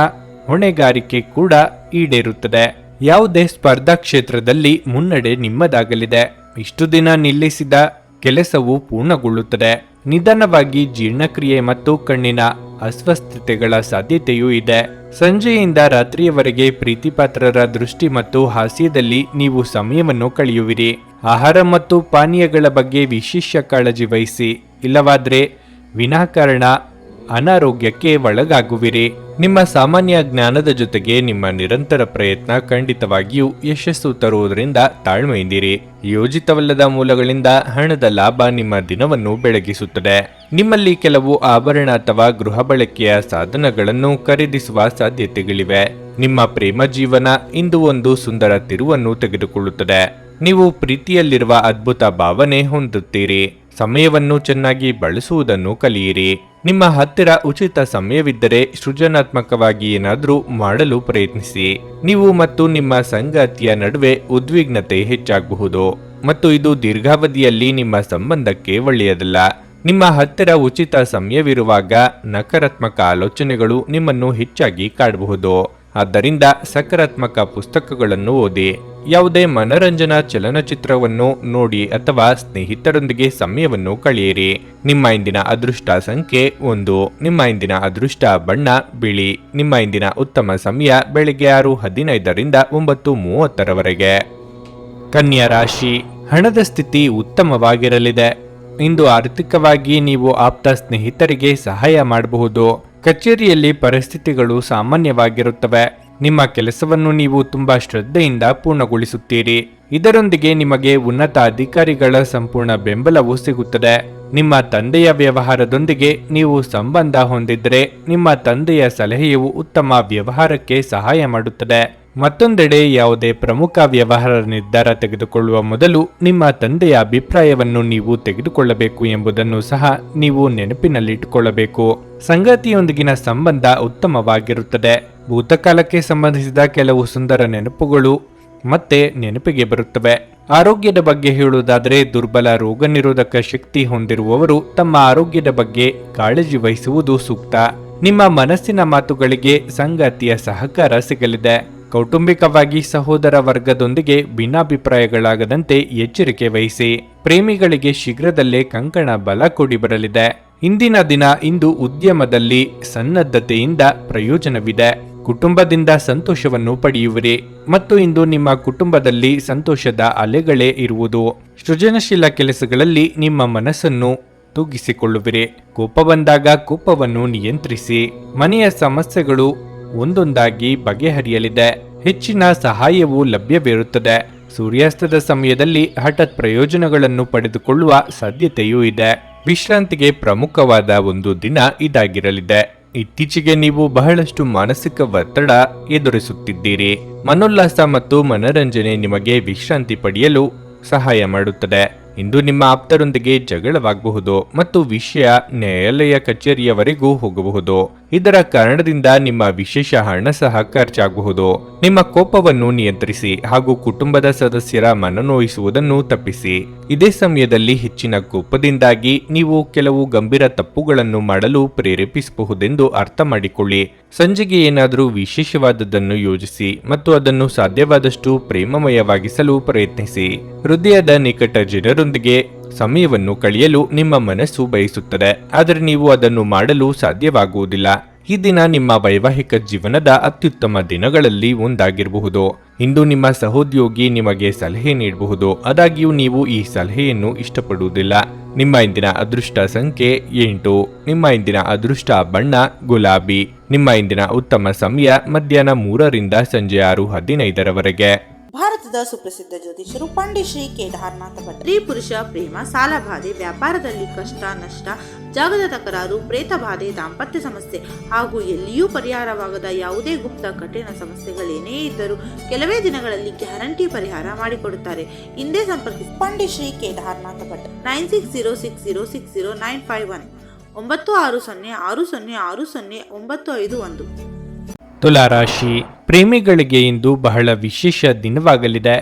ಹೊಣೆಗಾರಿಕೆ ಕೂಡ ಈಡೇರುತ್ತದೆ. ಯಾವುದೇ ಸ್ಪರ್ಧಾ ಕ್ಷೇತ್ರದಲ್ಲಿ ಮುನ್ನಡೆ ನಿಮ್ಮದಾಗಲಿದೆ. ಇಷ್ಟು ದಿನ ನಿಲ್ಲಿಸಿದ ಕೆಲಸವು ಪೂರ್ಣಗೊಳ್ಳುತ್ತದೆ. ನಿಧಾನವಾಗಿ ಜೀರ್ಣಕ್ರಿಯೆ ಮತ್ತು ಕಣ್ಣಿನ ಅಸ್ವಸ್ಥತೆಗಳ ಸಾಧ್ಯತೆಯೂ ಇದೆ. ಸಂಜೆಯಿಂದ ರಾತ್ರಿಯವರೆಗೆ ಪ್ರೀತಿಪಾತ್ರರ ದೃಷ್ಟಿ ಮತ್ತು ಹಾಸ್ಯದಲ್ಲಿ ನೀವು ಸಮಯವನ್ನು ಕಳೆಯುವಿರಿ. ಆಹಾರ ಮತ್ತು ಪಾನೀಯಗಳ ಬಗ್ಗೆ ವಿಶೇಷ ಕಾಳಜಿ ವಹಿಸಿ. ಇಲ್ಲವಾದರೆ ವಿನಾಕಾರಣ ಅನಾರೋಗ್ಯಕ್ಕೆ ಒಳಗಾಗುವಿರಿ. ನಿಮ್ಮ ಸಾಮಾನ್ಯ ಜ್ಞಾನದ ಜೊತೆಗೆ ನಿಮ್ಮ ನಿರಂತರ ಪ್ರಯತ್ನ ಖಂಡಿತವಾಗಿಯೂ ಯಶಸ್ಸು ತರುವುದರಿಂದ ತಾಳ್ಮೆಯಿಂದಿರಿ. ಯೋಜಿತವಲ್ಲದ ಮೂಲಗಳಿಂದ ಹಣದ ಲಾಭ ನಿಮ್ಮ ದಿನವನ್ನು ಬೆಳಗಿಸುತ್ತದೆ. ನಿಮ್ಮಲ್ಲಿ ಕೆಲವು ಆಭರಣ ಅಥವಾ ಗೃಹ ಬಳಕೆಯ ಸಾಧನಗಳನ್ನು ಖರೀದಿಸುವ ಸಾಧ್ಯತೆಗಳಿವೆ. ನಿಮ್ಮ ಪ್ರೇಮ ಜೀವನ ಇಂದು ಒಂದು ಸುಂದರ ತಿರುವನ್ನು ತೆಗೆದುಕೊಳ್ಳುತ್ತದೆ. ನೀವು ಪ್ರೀತಿಯಲ್ಲಿರುವ ಅದ್ಭುತ ಭಾವನೆ ಹೊಂದುತ್ತೀರಿ. ಸಮಯವನ್ನು ಚೆನ್ನಾಗಿ ಬಳಸುವುದನ್ನು ಕಲಿಯಿರಿ. ನಿಮ್ಮ ಹತ್ತಿರ ಉಚಿತ ಸಮಯವಿದ್ದರೆ ಸೃಜನಾತ್ಮಕವಾಗಿ ಏನಾದರೂ ಮಾಡಲು ಪ್ರಯತ್ನಿಸಿ. ನೀವು ಮತ್ತು ನಿಮ್ಮ ಸಂಗಾತಿಯ ನಡುವೆ ಉದ್ವಿಗ್ನತೆ ಹೆಚ್ಚಾಗಬಹುದು ಮತ್ತು ಇದು ದೀರ್ಘಾವಧಿಯಲ್ಲಿ ನಿಮ್ಮ ಸಂಬಂಧಕ್ಕೆ ಒಳ್ಳೆಯದಲ್ಲ. ನಿಮ್ಮ ಹತ್ತಿರ ಉಚಿತ ಸಮಯವಿರುವಾಗ ನಕಾರಾತ್ಮಕ ಆಲೋಚನೆಗಳು ನಿಮ್ಮನ್ನು ಹೆಚ್ಚಾಗಿ ಕಾಡಬಹುದು. ಆದ್ದರಿಂದ ಸಕಾರಾತ್ಮಕ ಪುಸ್ತಕಗಳನ್ನು ಓದಿ. ಯಾವುದೇ ಮನರಂಜನಾ ಚಲನಚಿತ್ರವನ್ನು ನೋಡಿ ಅಥವಾ ಸ್ನೇಹಿತರೊಂದಿಗೆ ಸಮಯವನ್ನು ಕಳೆಯಿರಿ. ನಿಮ್ಮ ಇಂದಿನ ಅದೃಷ್ಟ ಸಂಖ್ಯೆ 1. ನಿಮ್ಮ ಇಂದಿನ ಅದೃಷ್ಟ ಬಣ್ಣ ಬಿಳಿ. ನಿಮ್ಮ ಇಂದಿನ ಉತ್ತಮ ಸಮಯ ಬೆಳಗ್ಗೆ 6:15ರಿಂದ 9:30ರವರೆಗೆ. ಕನ್ಯಾ ರಾಶಿ. ಹಣದ ಸ್ಥಿತಿ ಉತ್ತಮವಾಗಿರಲಿದೆ. ಇಂದು ಆರ್ಥಿಕವಾಗಿ ನೀವು ಆಪ್ತ ಸ್ನೇಹಿತರಿಗೆ ಸಹಾಯ ಮಾಡಬಹುದು. ಕಚೇರಿಯಲ್ಲಿ ಪರಿಸ್ಥಿತಿಗಳು ಸಾಮಾನ್ಯವಾಗಿರುತ್ತವೆ. ನಿಮ್ಮ ಕೆಲಸವನ್ನು ನೀವು ತುಂಬಾ ಶ್ರದ್ಧೆಯಿಂದ ಪೂರ್ಣಗೊಳಿಸುತ್ತೀರಿ. ಇದರೊಂದಿಗೆ ನಿಮಗೆ ಉನ್ನತ ಅಧಿಕಾರಿಗಳ ಸಂಪೂರ್ಣ ಬೆಂಬಲವೂ ಸಿಗುತ್ತದೆ. ನಿಮ್ಮ ತಂದೆಯ ವ್ಯವಹಾರದೊಂದಿಗೆ ನೀವು ಸಂಬಂಧ ಹೊಂದಿದ್ದರೆ ನಿಮ್ಮ ತಂದೆಯ ಸಲಹೆಯು ಉತ್ತಮ ವ್ಯವಹಾರಕ್ಕೆ ಸಹಾಯ ಮಾಡುತ್ತದೆ. ಮತ್ತೊಂದೆಡೆ ಯಾವುದೇ ಪ್ರಮುಖ ವ್ಯವಹಾರ ನಿರ್ಧಾರ ತೆಗೆದುಕೊಳ್ಳುವ ಮೊದಲು ನಿಮ್ಮ ತಂದೆಯ ಅಭಿಪ್ರಾಯವನ್ನು ನೀವು ತೆಗೆದುಕೊಳ್ಳಬೇಕು ಎಂಬುದನ್ನು ಸಹ ನೀವು ನೆನಪಿನಲ್ಲಿಟ್ಟುಕೊಳ್ಳಬೇಕು. ಸಂಗಾತಿಯೊಂದಿಗಿನ ಸಂಬಂಧ ಉತ್ತಮವಾಗಿರುತ್ತದೆ. ಭೂತಕಾಲಕ್ಕೆ ಸಂಬಂಧಿಸಿದ ಕೆಲವು ಸುಂದರ ನೆನಪುಗಳು ಮತ್ತೆ ನೆನಪಿಗೆ ಬರುತ್ತವೆ. ಆರೋಗ್ಯದ ಬಗ್ಗೆ ಹೇಳುವುದಾದರೆ ದುರ್ಬಲ ರೋಗ ನಿರೋಧಕ ಶಕ್ತಿ ಹೊಂದಿರುವವರು ತಮ್ಮ ಆರೋಗ್ಯದ ಬಗ್ಗೆ ಕಾಳಜಿ ವಹಿಸುವುದು ಸೂಕ್ತ. ನಿಮ್ಮ ಮನಸ್ಸಿನ ಮಾತುಗಳಿಗೆ ಸಂಗಾತಿಯ ಸಹಕಾರ ಸಿಗಲಿದೆ. ಕೌಟುಂಬಿಕವಾಗಿ ಸಹೋದರ ವರ್ಗದೊಂದಿಗೆ ಭಿನ್ನಾಭಿಪ್ರಾಯಗಳಾಗದಂತೆ ಎಚ್ಚರಿಕೆ ವಹಿಸಿ. ಪ್ರೇಮಿಗಳಿಗೆ ಶೀಘ್ರದಲ್ಲೇ ಕಂಕಣ ಬಲ ಕೂಡಿ ಬರಲಿದೆ. ಇಂದಿನ ದಿನ ಇಂದು ಉದ್ಯಮದಲ್ಲಿ ಸನ್ನದ್ಧತೆಯಿಂದ ಪ್ರಯೋಜನವಿದೆ. ಕುಟುಂಬದಿಂದ ಸಂತೋಷವನ್ನು ಪಡೆಯುವಿರಿ ಮತ್ತು ಇಂದು ನಿಮ್ಮ ಕುಟುಂಬದಲ್ಲಿ ಸಂತೋಷದ ಅಲೆಗಳೇ ಇರುವುದು. ಸೃಜನಶೀಲ ಕೆಲಸಗಳಲ್ಲಿ ನಿಮ್ಮ ಮನಸ್ಸನ್ನು ತೂಗಿಸಿಕೊಳ್ಳುವಿರಿ. ಕೋಪ ಬಂದಾಗ ಕೋಪವನ್ನು ನಿಯಂತ್ರಿಸಿ. ಮನೆಯ ಸಮಸ್ಯೆಗಳು ಒಂದೊಂದಾಗಿ ಬಗೆಹರಿಯಲಿದೆ. ಹೆಚ್ಚಿನ ಸಹಾಯವು ಲಭ್ಯವಿರುತ್ತದೆ. ಸೂರ್ಯಾಸ್ತದ ಸಮಯದಲ್ಲಿ ಹಠಾತ್ ಪ್ರಯೋಜನಗಳನ್ನು ಪಡೆದುಕೊಳ್ಳುವ ಸಾಧ್ಯತೆಯೂ ಇದೆ. ವಿಶ್ರಾಂತಿಗೆ ಪ್ರಮುಖವಾದ ಒಂದು ದಿನ ಇದಾಗಿರಲಿದೆ. ಇತ್ತೀಚೆಗೆ ನೀವು ಬಹಳಷ್ಟು ಮಾನಸಿಕ ಒತ್ತಡ ಎದುರಿಸುತ್ತಿದ್ದೀರಿ. ಮನೋಲ್ಲಾಸ ಮತ್ತು ಮನರಂಜನೆ ನಿಮಗೆ ವಿಶ್ರಾಂತಿ ಪಡೆಯಲು ಸಹಾಯ ಮಾಡುತ್ತದೆ. ಇಂದು ನಿಮ್ಮ ಆಪ್ತರೊಂದಿಗೆ ಜಗಳವಾಗಬಹುದು ಮತ್ತು ವಿಷಯ ನ್ಯಾಯಾಲಯ ಕಚೇರಿಯವರೆಗೂ ಹೋಗಬಹುದು. ಇದರ ಕಾರಣದಿಂದ ನಿಮ್ಮ ವಿಶೇಷ ಹಣ ಸಹ ಖರ್ಚಾಗಬಹುದು. ನಿಮ್ಮ ಕೋಪವನ್ನು ನಿಯಂತ್ರಿಸಿ ಹಾಗೂ ಕುಟುಂಬದ ಸದಸ್ಯರ ಮನನೋಯಿಸುವುದನ್ನು ತಪ್ಪಿಸಿ. ಇದೇ ಸಮಯದಲ್ಲಿ ಹೆಚ್ಚಿನ ಕೋಪದಿಂದಾಗಿ ನೀವು ಕೆಲವು ಗಂಭೀರ ತಪ್ಪುಗಳನ್ನು ಮಾಡಲು ಪ್ರೇರೇಪಿಸಬಹುದೆಂದು ಅರ್ಥ ಮಾಡಿಕೊಳ್ಳಿ. ಸಂಜೆಗೆ ಏನಾದರೂ ವಿಶೇಷವಾದದ್ದನ್ನು ಯೋಜಿಸಿ ಮತ್ತು ಅದನ್ನು ಸಾಧ್ಯವಾದಷ್ಟು ಪ್ರೇಮಮಯವಾಗಿಸಲು ಪ್ರಯತ್ನಿಸಿ. ಹೃದಯದ ನಿಕಟ ಜನರೊಂದಿಗೆ ಸಮಯವನ್ನು ಕಳೆಯಲು ನಿಮ್ಮ ಮನಸ್ಸು ಬಯಸುತ್ತದೆ, ಆದರೆ ನೀವು ಅದನ್ನು ಮಾಡಲು ಸಾಧ್ಯವಾಗುವುದಿಲ್ಲ. ಈ ದಿನ ನಿಮ್ಮ ವೈವಾಹಿಕ ಜೀವನದ ಅತ್ಯುತ್ತಮ ದಿನಗಳಲ್ಲಿ ಒಂದಾಗಿರಬಹುದು. ಇಂದು ನಿಮ್ಮ ಸಹೋದ್ಯೋಗಿ ನಿಮಗೆ ಸಲಹೆ ನೀಡಬಹುದು, ಆದಾಗ್ಯೂ ನೀವು ಈ ಸಲಹೆಯನ್ನು ಇಷ್ಟಪಡುವುದಿಲ್ಲ. ನಿಮ್ಮ ಇಂದಿನ ಅದೃಷ್ಟ ಸಂಖ್ಯೆ 8. ನಿಮ್ಮ ಇಂದಿನ ಅದೃಷ್ಟ ಬಣ್ಣ ಗುಲಾಬಿ. ನಿಮ್ಮ ಇಂದಿನ ಉತ್ತಮ ಸಮಯ ಮಧ್ಯಾಹ್ನ 3ರಿಂದ ಸಂಜೆ 6:15ರವರೆಗೆ. ಭಾರತದ ಸುಪ್ರಸಿದ್ಧ ಜ್ಯೋತಿಷರು ಪಂಡಿತ್ ಶ್ರೀ ಕೇದಾರನಾಥ ಭಟ್. ಸ್ತ್ರೀ ಪುರುಷ ಪ್ರೇಮ, ಸಾಲಬಾಧೆ, ವ್ಯಾಪಾರದಲ್ಲಿ ಕಷ್ಟ ನಷ್ಟ, ಜಾಗದ ತಕರಾರು, ಪ್ರೇತ ಬಾಧೆ, ದಾಂಪತ್ಯ ಸಮಸ್ಯೆ ಹಾಗೂ ಎಲ್ಲಿಯೂ ಪರಿಹಾರವಾಗದ ಯಾವುದೇ ಗುಪ್ತ ಕಠಿಣ ಸಮಸ್ಯೆಗಳೇನೇ ಇದ್ದರೂ ಕೆಲವೇ ದಿನಗಳಲ್ಲಿ ಗ್ಯಾರಂಟಿ ಪರಿಹಾರ ಮಾಡಿಕೊಡುತ್ತಾರೆ. ಹಿಂದೆ ಸಂಪರ್ಕಿಸಿ ಪಂಡಿತ್ ಶ್ರೀ ಕೇದಾರನಾಥ ಭಟ್ 9606060951 9606060951. ತುಲಾರಾಶಿ, ಪ್ರೇಮಿಗಳಿಗೆ ಇಂದು ಬಹಳ ವಿಶೇಷ ದಿನವಾಗಲಿದೆ.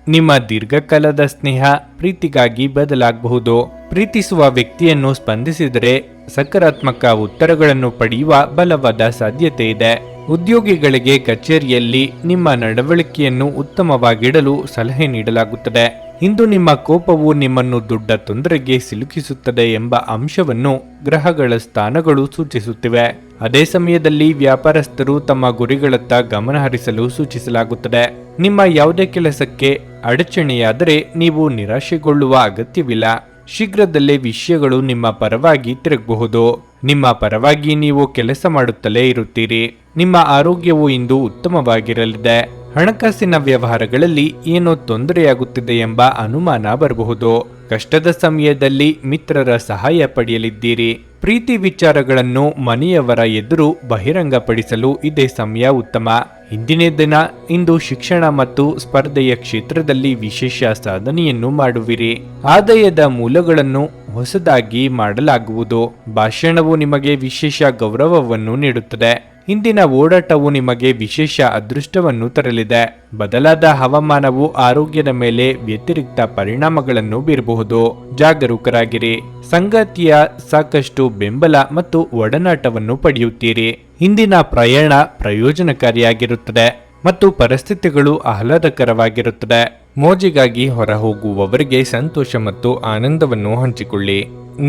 ನಿಮ್ಮ ದೀರ್ಘಕಾಲದ ಸ್ನೇಹ ಪ್ರೀತಿಗಾಗಿ ಬದಲಾಗಬಹುದು. ಪ್ರೀತಿಸುವ ವ್ಯಕ್ತಿಯನ್ನು ಸ್ಪಂದಿಸಿದರೆ ಸಕಾರಾತ್ಮಕ ಉತ್ತರಗಳನ್ನು ಪಡೆಯುವ ಬಲವಾದ ಸಾಧ್ಯತೆ ಇದೆ. ಉದ್ಯೋಗಿಗಳಿಗೆ ಕಚೇರಿಯಲ್ಲಿ ನಿಮ್ಮ ನಡವಳಿಕೆಯನ್ನು ಉತ್ತಮವಾಗಿಡಲು ಸಲಹೆ ನೀಡಲಾಗುತ್ತದೆ. ಇಂದು ನಿಮ್ಮ ಕೋಪವು ನಿಮ್ಮನ್ನು ದೊಡ್ಡ ತೊಂದರೆಗೆ ಸಿಲುಕಿಸುತ್ತದೆ ಎಂಬ ಅಂಶವನ್ನು ಗ್ರಹಗಳ ಸ್ಥಾನಗಳು ಸೂಚಿಸುತ್ತಿವೆ. ಅದೇ ಸಮಯದಲ್ಲಿ ವ್ಯಾಪಾರಸ್ಥರು ತಮ್ಮ ಗುರಿಗಳತ್ತ ಗಮನ ಹರಿಸಲು ಸೂಚಿಸಲಾಗುತ್ತದೆ. ನಿಮ್ಮ ಯಾವುದೇ ಕೆಲಸಕ್ಕೆ ಅಡಚಣೆಯಾದರೆ ನೀವು ನಿರಾಶೆಗೊಳ್ಳುವ ಅಗತ್ಯವಿಲ್ಲ. ಶೀಘ್ರದಲ್ಲೇ ವಿಷಯಗಳು ನಿಮ್ಮ ಪರವಾಗಿ ತಿರುಗಬಹುದು. ನಿಮ್ಮ ಪರವಾಗಿ ನೀವು ಕೆಲಸ ಮಾಡುತ್ತಲೇ ಇರುತ್ತೀರಿ. ನಿಮ್ಮ ಆರೋಗ್ಯವು ಇಂದು ಉತ್ತಮವಾಗಿರಲಿದೆ. ಹಣಕಾಸಿನ ವ್ಯವಹಾರಗಳಲ್ಲಿ ಏನೋ ತೊಂದರೆಯಾಗುತ್ತಿದೆ ಎಂಬ ಅನುಮಾನ ಬರಬಹುದು. ಕಷ್ಟದ ಸಮಯದಲ್ಲಿ ಮಿತ್ರರ ಸಹಾಯ ಪಡೆಯಲಿದ್ದೀರಿ. ಪ್ರೀತಿ ವಿಚಾರಗಳನ್ನು ಮನೆಯವರ ಎದುರು ಬಹಿರಂಗಪಡಿಸಲು ಇದೇ ಸಮಯ ಉತ್ತಮ. ಇಂದಿನ ದಿನ ಇಂದು ಶಿಕ್ಷಣ ಮತ್ತು ಸ್ಪರ್ಧೆಯ ಕ್ಷೇತ್ರದಲ್ಲಿ ವಿಶೇಷ ಸಾಧನೆಯನ್ನು ಮಾಡುವಿರಿ. ಆದಾಯದ ಮೂಲಗಳನ್ನು ಹೊಸದಾಗಿ ಮಾಡಲಾಗುವುದು. ಭಾಷಣವು ನಿಮಗೆ ವಿಶೇಷ ಗೌರವವನ್ನು ನೀಡುತ್ತದೆ. ಇಂದಿನ ಓಡಾಟವು ನಿಮಗೆ ವಿಶೇಷ ಅದೃಷ್ಟವನ್ನು ತರಲಿದೆ. ಬದಲಾದ ಹವಾಮಾನವು ಆರೋಗ್ಯದ ಮೇಲೆ ವ್ಯತಿರಿಕ್ತ ಪರಿಣಾಮಗಳನ್ನು ಬೀರಬಹುದು. ಜಾಗರೂಕರಾಗಿರಿ. ಸಂಗಾತಿಯ ಸಾಕಷ್ಟು ಬೆಂಬಲ ಮತ್ತು ಒಡನಾಟವನ್ನು ಪಡೆಯುತ್ತೀರಿ. ಇಂದಿನ ಪ್ರಯಾಣ ಪ್ರಯೋಜನಕಾರಿಯಾಗಿರುತ್ತದೆ ಮತ್ತು ಪರಿಸ್ಥಿತಿಗಳು ಆಹ್ಲಾದಕರವಾಗಿರುತ್ತದೆ. ಮೋಜಿಗಾಗಿ ಹೊರಹೋಗುವವರಿಗೆ ಸಂತೋಷ ಮತ್ತು ಆನಂದವನ್ನು ಹಂಚಿಕೊಳ್ಳಿ.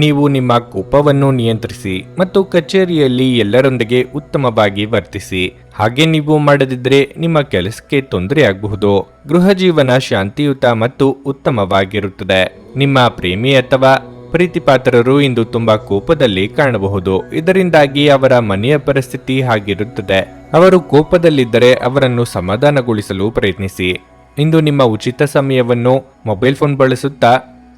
ನೀವು ನಿಮ್ಮ ಕೋಪವನ್ನು ನಿಯಂತ್ರಿಸಿ ಮತ್ತು ಕಚೇರಿಯಲ್ಲಿ ಎಲ್ಲರೊಂದಿಗೆ ಉತ್ತಮವಾಗಿ ವರ್ತಿಸಿ. ಹಾಗೆ ನೀವು ಮಾಡದಿದ್ದರೆ ನಿಮ್ಮ ಕೆಲಸಕ್ಕೆ ತೊಂದರೆಯಾಗಬಹುದು. ಗೃಹ ಜೀವನ ಶಾಂತಿಯುತ ಮತ್ತು ಉತ್ತಮವಾಗಿರುತ್ತದೆ. ನಿಮ್ಮ ಪ್ರೇಮಿ ಅಥವಾ ಪ್ರೀತಿಪಾತ್ರರು ಇಂದು ತುಂಬಾ ಕೋಪದಲ್ಲಿ ಕಾಣಬಹುದು. ಇದರಿಂದಾಗಿ ಅವರ ಮನೆಯ ಪರಿಸ್ಥಿತಿ ಹಾಗಿರುತ್ತದೆ. ಅವರು ಕೋಪದಲ್ಲಿದ್ದರೆ ಅವರನ್ನು ಸಮಾಧಾನಗೊಳಿಸಲು ಪ್ರಯತ್ನಿಸಿ. ಇಂದು ನಿಮ್ಮ ಉಚಿತ ಸಮಯವನ್ನು ಮೊಬೈಲ್ ಫೋನ್ ಬಳಸುತ್ತಾ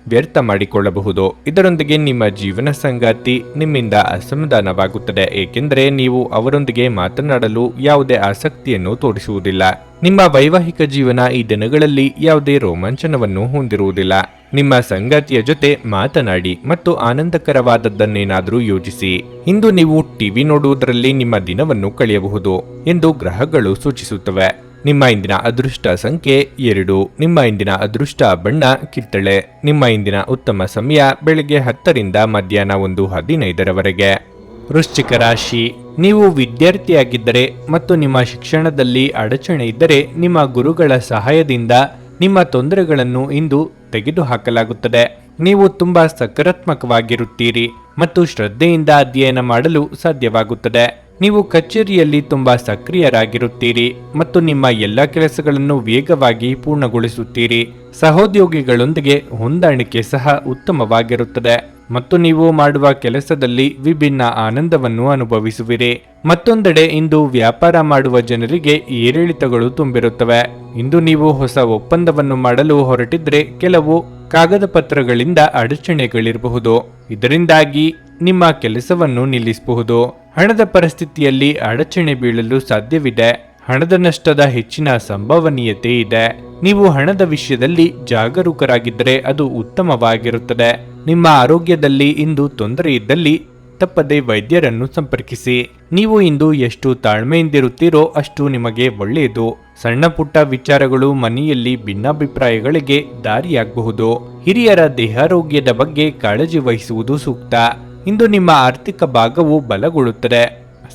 ವ್ಯರ್ಥ ಮಾಡಿಕೊಳ್ಳಬಹುದು. ಇದರೊಂದಿಗೆ ನಿಮ್ಮ ಜೀವನ ಸಂಗಾತಿ ನಿಮ್ಮಿಂದ ಅಸಮಾಧಾನವಾಗುತ್ತದೆ, ಏಕೆಂದರೆ ನೀವು ಅವರೊಂದಿಗೆ ಮಾತನಾಡಲು ಯಾವುದೇ ಆಸಕ್ತಿಯನ್ನು ತೋರಿಸುವುದಿಲ್ಲ. ನಿಮ್ಮ ವೈವಾಹಿಕ ಜೀವನ ಈ ದಿನಗಳಲ್ಲಿ ಯಾವುದೇ ರೋಮಾಂಚನವನ್ನು ಹೊಂದಿರುವುದಿಲ್ಲ. ನಿಮ್ಮ ಸಂಗಾತಿಯ ಜೊತೆ ಮಾತನಾಡಿ ಮತ್ತು ಆನಂದಕರವಾದದ್ದನ್ನೇನಾದರೂ ಯೋಚಿಸಿ. ಇಂದು ನೀವು ಟಿವಿ ನೋಡುವುದರಲ್ಲಿ ನಿಮ್ಮ ದಿನವನ್ನು ಕಳೆಯಬಹುದು ಎಂದು ಗ್ರಹಗಳು ಸೂಚಿಸುತ್ತವೆ. ನಿಮ್ಮ ಇಂದಿನ ಅದೃಷ್ಟ ಸಂಖ್ಯೆ 2. ನಿಮ್ಮ ಇಂದಿನ ಅದೃಷ್ಟ ಬಣ್ಣ ಕಿತ್ತಳೆ. ನಿಮ್ಮ ಇಂದಿನ ಉತ್ತಮ ಸಮಯ ಬೆಳಗ್ಗೆ 10 ರಿಂದ ಮಧ್ಯಾಹ್ನ 1:15 ವೃಶ್ಚಿಕ ರಾಶಿ. ನೀವು ವಿದ್ಯಾರ್ಥಿಯಾಗಿದ್ದರೆ ಮತ್ತು ನಿಮ್ಮ ಶಿಕ್ಷಣದಲ್ಲಿ ಅಡಚಣೆ ಇದ್ದರೆ ನಿಮ್ಮ ಗುರುಗಳ ಸಹಾಯದಿಂದ ನಿಮ್ಮ ತೊಂದರೆಗಳನ್ನು ಇಂದು ತೆಗೆದುಹಾಕಲಾಗುತ್ತದೆ. ನೀವು ತುಂಬಾ ಸಕಾರಾತ್ಮಕವಾಗಿರುತ್ತೀರಿ ಮತ್ತು ಶ್ರದ್ಧೆಯಿಂದ ಅಧ್ಯಯನ ಮಾಡಲು ಸಾಧ್ಯವಾಗುತ್ತದೆ. ನೀವು ಕಚೇರಿಯಲ್ಲಿ ತುಂಬಾ ಸಕ್ರಿಯರಾಗಿರುತ್ತೀರಿ ಮತ್ತು ನಿಮ್ಮ ಎಲ್ಲ ಕೆಲಸಗಳನ್ನು ವೇಗವಾಗಿ ಪೂರ್ಣಗೊಳಿಸುತ್ತೀರಿ. ಸಹೋದ್ಯೋಗಿಗಳೊಂದಿಗೆ ಹೊಂದಾಣಿಕೆ ಸಹ ಉತ್ತಮವಾಗಿರುತ್ತದೆ ಮತ್ತು ನೀವು ಮಾಡುವ ಕೆಲಸದಲ್ಲಿ ವಿಭಿನ್ನ ಆನಂದವನ್ನು ಅನುಭವಿಸುವಿರಿ. ಮತ್ತೊಂದೆಡೆ ಇಂದು ವ್ಯಾಪಾರ ಮಾಡುವ ಜನರಿಗೆ ಏರಿಳಿತಗಳು ತುಂಬಿರುತ್ತವೆ. ಇಂದು ನೀವು ಹೊಸ ಒಪ್ಪಂದವನ್ನು ಮಾಡಲು ಹೊರಟಿದ್ರೆ ಕೆಲವು ಕಾಗದ ಪತ್ರಗಳಿಂದ ಅಡಚಣೆಗಳಿರಬಹುದು. ಇದರಿಂದಾಗಿ ನಿಮ್ಮ ಕೆಲಸವನ್ನು ನಿಲ್ಲಿಸಬಹುದು. ಹಣದ ಪರಿಸ್ಥಿತಿಯಲ್ಲಿ ಅಡಚಣೆ ಬೀಳಲು ಸಾಧ್ಯವಿದೆ. ಹಣದ ನಷ್ಟದ ಹೆಚ್ಚಿನ ಸಂಭವನೀಯತೆ ಇದೆ. ನೀವು ಹಣದ ವಿಷಯದಲ್ಲಿ ಜಾಗರೂಕರಾಗಿದ್ದರೆ ಅದು ಉತ್ತಮವಾಗಿರುತ್ತದೆ. ನಿಮ್ಮ ಆರೋಗ್ಯದಲ್ಲಿ ಇಂದು ತೊಂದರೆ ಇದ್ದಲ್ಲಿ ತಪ್ಪದೆ ವೈದ್ಯರನ್ನು ಸಂಪರ್ಕಿಸಿ. ನೀವು ಇಂದು ಎಷ್ಟು ತಾಳ್ಮೆಯಿಂದಿರುತ್ತೀರೋ ಅಷ್ಟು ನಿಮಗೆ ಒಳ್ಳೆಯದು. ಸಣ್ಣ ಪುಟ್ಟ ವಿಚಾರಗಳು ಮನೆಯಲ್ಲಿ ಭಿನ್ನಾಭಿಪ್ರಾಯಗಳಿಗೆ ದಾರಿಯಾಗಬಹುದು. ಹಿರಿಯರ ದೇಹಾರೋಗ್ಯದ ಬಗ್ಗೆ ಕಾಳಜಿ ವಹಿಸುವುದು ಸೂಕ್ತ. ಇಂದು ನಿಮ್ಮ ಆರ್ಥಿಕ ಭಾಗವು ಬಲಗೊಳ್ಳುತ್ತದೆ.